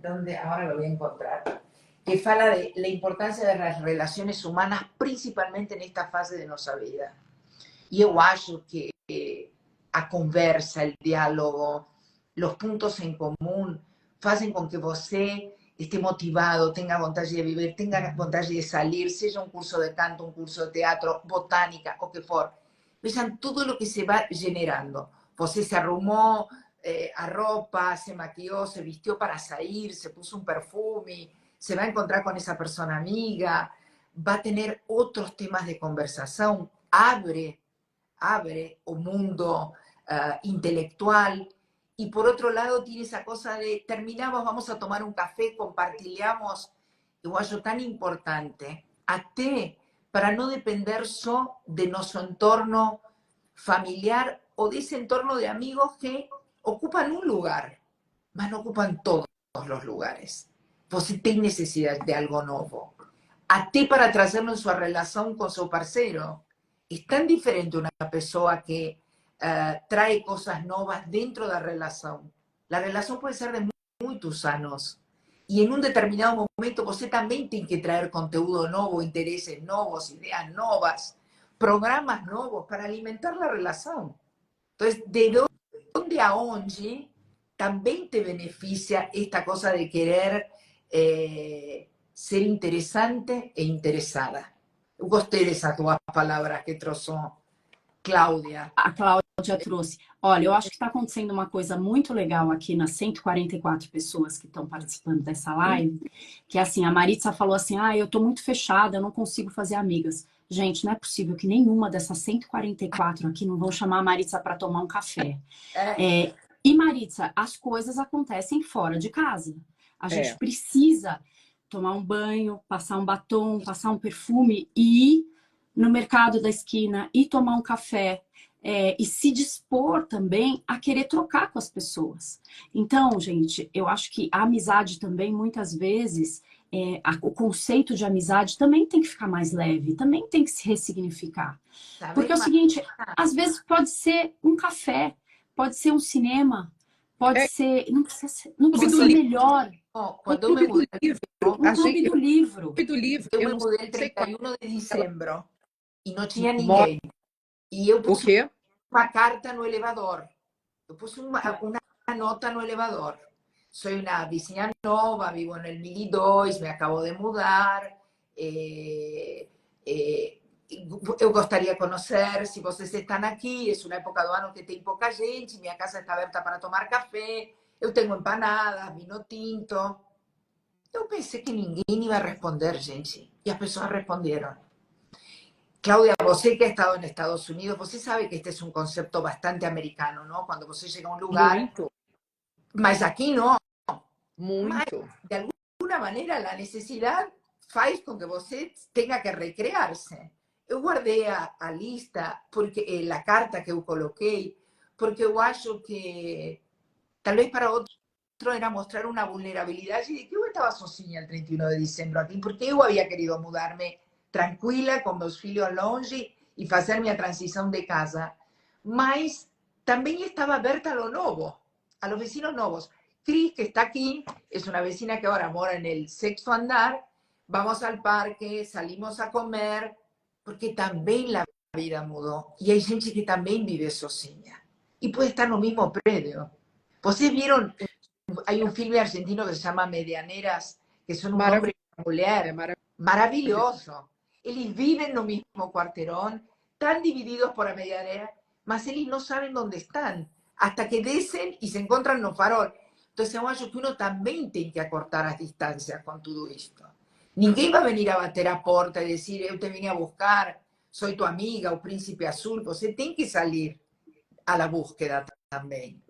donde ahora lo voy a encontrar, que fala de la importancia de las relaciones humanas, principalmente en esta fase de nuestra vida. E eu acho que a conversa, el diálogo, los puntos en común, hacen con que você esté motivado, tenga vontade de viver, tenga vontade de salir, seja un curso de canto, un curso de teatro, botánica, o que for. Vean todo lo que se va generando. Você se arrumó a ropa, se maquilló, se vistió para salir, se puso un perfume, se va a encontrar con esa persona amiga, va a tener otros temas de conversación, abre o mundo intelectual. Y por otro lado tiene esa cosa de terminamos, vamos a tomar un café, compartilhamos. Eu acho tan importante, até para no depender só de nuestro entorno familiar o de ese entorno de amigos que ocupan un lugar, mas no ocupan todos los lugares. Você tem necesidad de algo nuevo. Até para traerlo en su relación con su parceiro. Es tan diferente una persona que trae cosas nuevas dentro de la relación. La relación puede ser de muchos años. Y en un determinado momento você también tiene que traer conteúdo nuevo, intereses nuevos, ideas nuevas, programas nuevos para alimentar la relación. Entonces, de dónde a dónde también te beneficia esta cosa de querer ser interesante e interesada. Eu gostei dessas tuas palavras que trouxe Cláudia. A Cláudia trouxe. Olha, eu acho que está acontecendo uma coisa muito legal aqui nas 144 pessoas que estão participando dessa live, que é assim, a Maritza falou assim, eu tô muito fechada, eu não consigo fazer amigas. Gente, não é possível que nenhuma dessas 144 aqui não vão chamar a Maritza para tomar um café. E Maritza, as coisas acontecem fora de casa. A gente precisa tomar um banho, passar um batom, passar um perfume e ir no mercado da esquina e tomar um café e se dispor também a querer trocar com as pessoas. Então, gente, eu acho que a amizade também, muitas vezes, o conceito de amizade também tem que ficar mais leve, também tem que se ressignificar. Porque é o seguinte, às vezes pode ser um café, pode ser um cinema, pode ser... Não precisa ser melhor. Quando eu me mudei o clube do livro. Eu me mudei el 31 de dezembro e não tinha ninguém. E eu pus uma carta no elevador. Eu pus uma nota no elevador. Sou uma vizinha nova, vivo no 1002, me acabo de mudar. Eu gostaria de conhecer, se vocês estão aqui, é uma época do ano que tem pouca gente, minha casa está aberta para tomar café, eu tenho empanadas, vinho tinto. Eu pensei que ninguém ia responder, gente. E as pessoas responderam. Claudia, você que ha estado en Estados Unidos, você sabe que este es un concepto bastante americano, ¿no? Cuando você llega a un lugar, Muito, mas aquí no. Mas, muito. de alguna manera, la necesidad faz con que você tenga que recrearse. Eu guardei a lista, porque la carta que eu coloquei, porque eu acho que tal vez para outro era mostrar una vulnerabilidad y de que yo estaba sozinha el 31 de diciembre aquí, porque yo había querido mudarme tranquila, con meus filhos longe y hacer mi transición de casa. Mas también estaba aberta a lo novo, a los vecinos novos. Cris, que está aquí, es una vecina que ahora mora en el sexto andar. Vamos al parque, salimos a comer, porque también la vida mudó. Y hay gente que también vive sozinha. Y puede estar en el mismo predio. ¿Vocês vieron? Hay un filme argentino que se llama Medianeras, que son un hombre Maravilhoso, y una mujer. maravilhoso. Maravilloso. Eles viven no mismo cuarterón, tan divididos por la medianera, mas eles no saben dónde están, hasta que descen y se encuentran no farol. Entonces, eu acho que uno también tiene que acortar las distancias con todo esto. Ninguém va a venir a bater a porta y decir, eu te vine a buscar, soy tu amiga, o príncipe azul. Você tem que salir a la búsqueda también.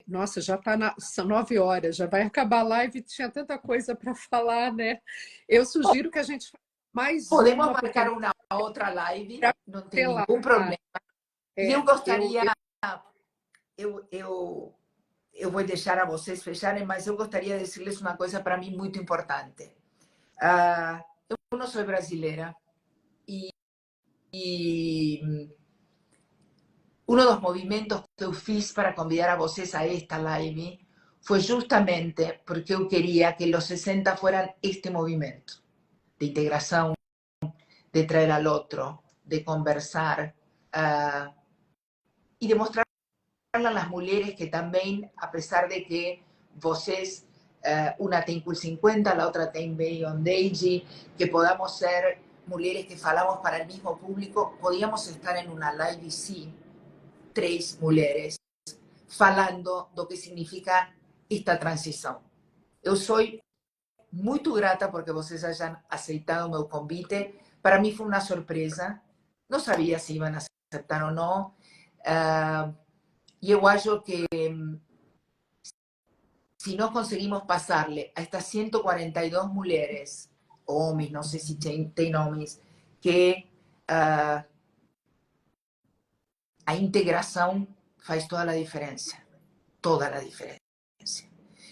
Nossa, já tá são 9 horas, já vai acabar a live, tinha tanta coisa para falar, né? Eu sugiro que a gente faça mais Podemos uma, porque marcar uma outra live, não tem sei lá, nenhum problema. E eu gostaria, eu vou deixar a vocês fecharem, mas eu gostaria de dizer-lhes uma coisa para mim muito importante. Eu não sou brasileira e uno de los movimientos que eu fiz para convidar a vocês a esta live fue justamente porque eu quería que los 60 fueran este movimiento de integración, de traer al otro, de conversar y de mostrarle a las mujeres que también, a pesar de que vocês, una tem cool 50, la otra tem Beyond Age, que podamos ser mujeres que falamos para el mismo público, podíamos estar en una live y sí, 3 mulheres falando do que significa esta transição. Eu sou muito grata porque vocês hayan aceitado o meu convite. Para mí fue una sorpresa. No sabía si iban a aceptar o no. Y yo acho que si no conseguimos pasarle a estas 142 mujeres, hombres, no sé si tienen hombres, que a integração faz toda a diferença. Toda a diferença.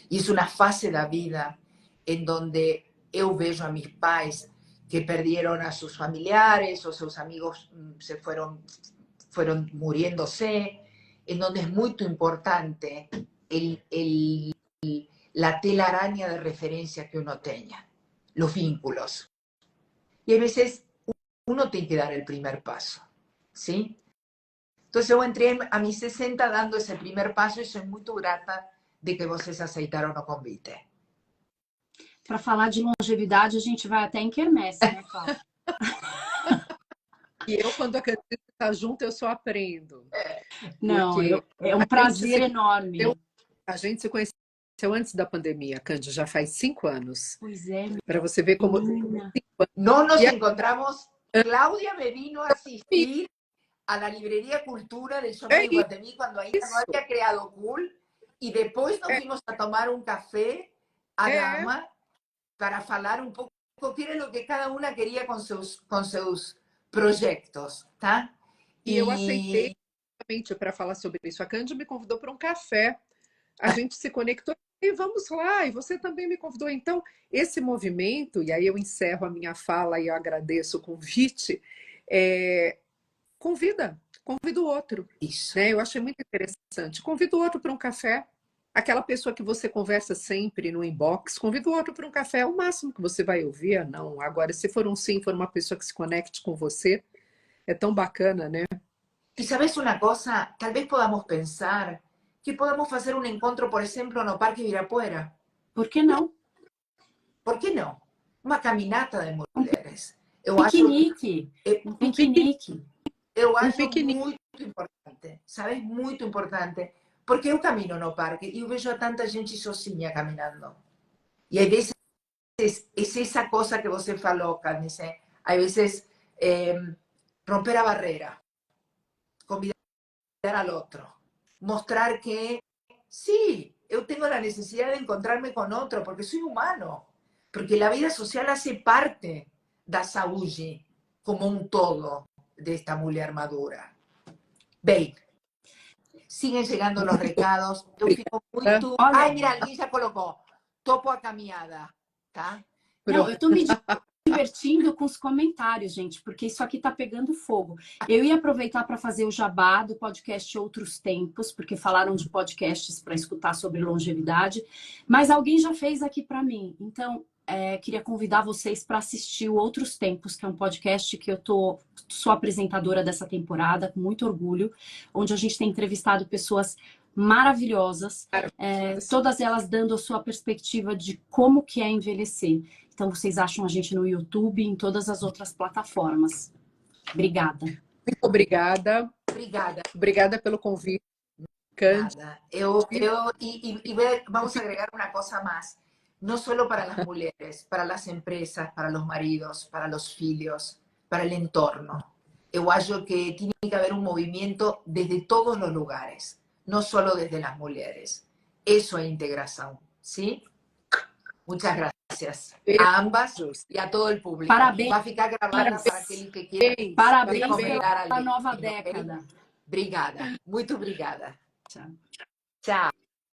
E isso na fase da vida em donde eu vejo a meus pais que perderam a seus familiares, ou seus amigos se foram muriéndose, en donde es muy importante la telaraña de referencia que uno tenga, los vínculos. Y a veces uno tiene que dar el primer paso, ¿sí? Entonces yo entré a mis 60 dando ese primer paso y soy muy grata de que vocês aceitaram o convite. Para falar de longevidade, a gente vai até em quermesse, né, Cláudia? E eu, quando acredito que está junto, eu só aprendo. Não, é um prazer enorme. A gente se conheceu antes da pandemia, Cândido, já faz 5 anos. Pois é. Para você ver como... No nos encontramos, Cláudia me vino a asistir a la librería Cultura de Shopping Guatemi cuando ainda no había creado Cool, y después nos fuimos a tomar un café a Gama para falar un poco qué era lo que cada una quería con seus projetos, tá? E eu aceitei justamente para falar sobre isso. A Cândido me convidou para um café. A gente se conectou e vamos lá. E você também me convidou. Então, esse movimento, e aí eu encerro a minha fala e eu agradeço o convite, convida o outro. Isso. Né? Eu achei muito interessante. Convida o outro para um café. Aquela pessoa que você conversa sempre no inbox, convida o outro para um café. É o máximo que você vai ouvir, não. Agora, se for um sim, for uma pessoa que se conecte com você, é tão bacana, né? E sabes uma coisa? Talvez podamos pensar que podemos fazer um encontro, por exemplo, no Parque Ibirapuera. Por que não? Por que não? Uma caminata de mulheres. Piquenique. Um piquenique. Eu acho muito importante, sabes? Muito importante. Porque eu camino no parque e eu vejo a tanta gente sozinha caminhando. Y hay veces, es esa cosa que você falou, Carnice, hay veces romper la barrera, convidar al otro, mostrar que sí, yo tengo la necesidad de encontrarme con otro porque soy humano, porque la vida social hace parte da saúde como un todo de esta mujer madura. Bem, siguen llegando los recados, eu fico muito... Olha, Ai, mira, alguém já colocou, topo a caminhada, tá? não, eu tô me divertindo com os comentários, gente, porque isso aqui tá pegando fogo. Eu ia aproveitar para fazer o jabá do podcast Outros Tempos, porque falaram de podcasts para escutar sobre longevidade, mas alguém já fez aqui para mim. Então, queria convidar vocês para assistir o Outros Tempos, que é um podcast que sou apresentadora dessa temporada, com muito orgulho, onde a gente tem entrevistado pessoas maravilhosas, todas elas dando a sua perspectiva de como que é envelhecer. Então, vocês acham a gente no YouTube e em todas as outras plataformas. Obrigada. Muito obrigada. Obrigada. Obrigada pelo convite. Nada. Vamos a agregar una cosa más. No solo para las mujeres, para las empresas, para los maridos, para los filhos, para el entorno. Yo acho que tiene que haber un movimiento desde todos los lugares, no solo desde las mujeres. Eso es integración, ¿sí? Muchas gracias a ambas y a todo el público. Parabéns. Va a ficar grabada para aquele que quiera. Parabéns pela nova década. Obrigada. Muito obrigada. Tchau. Tchau.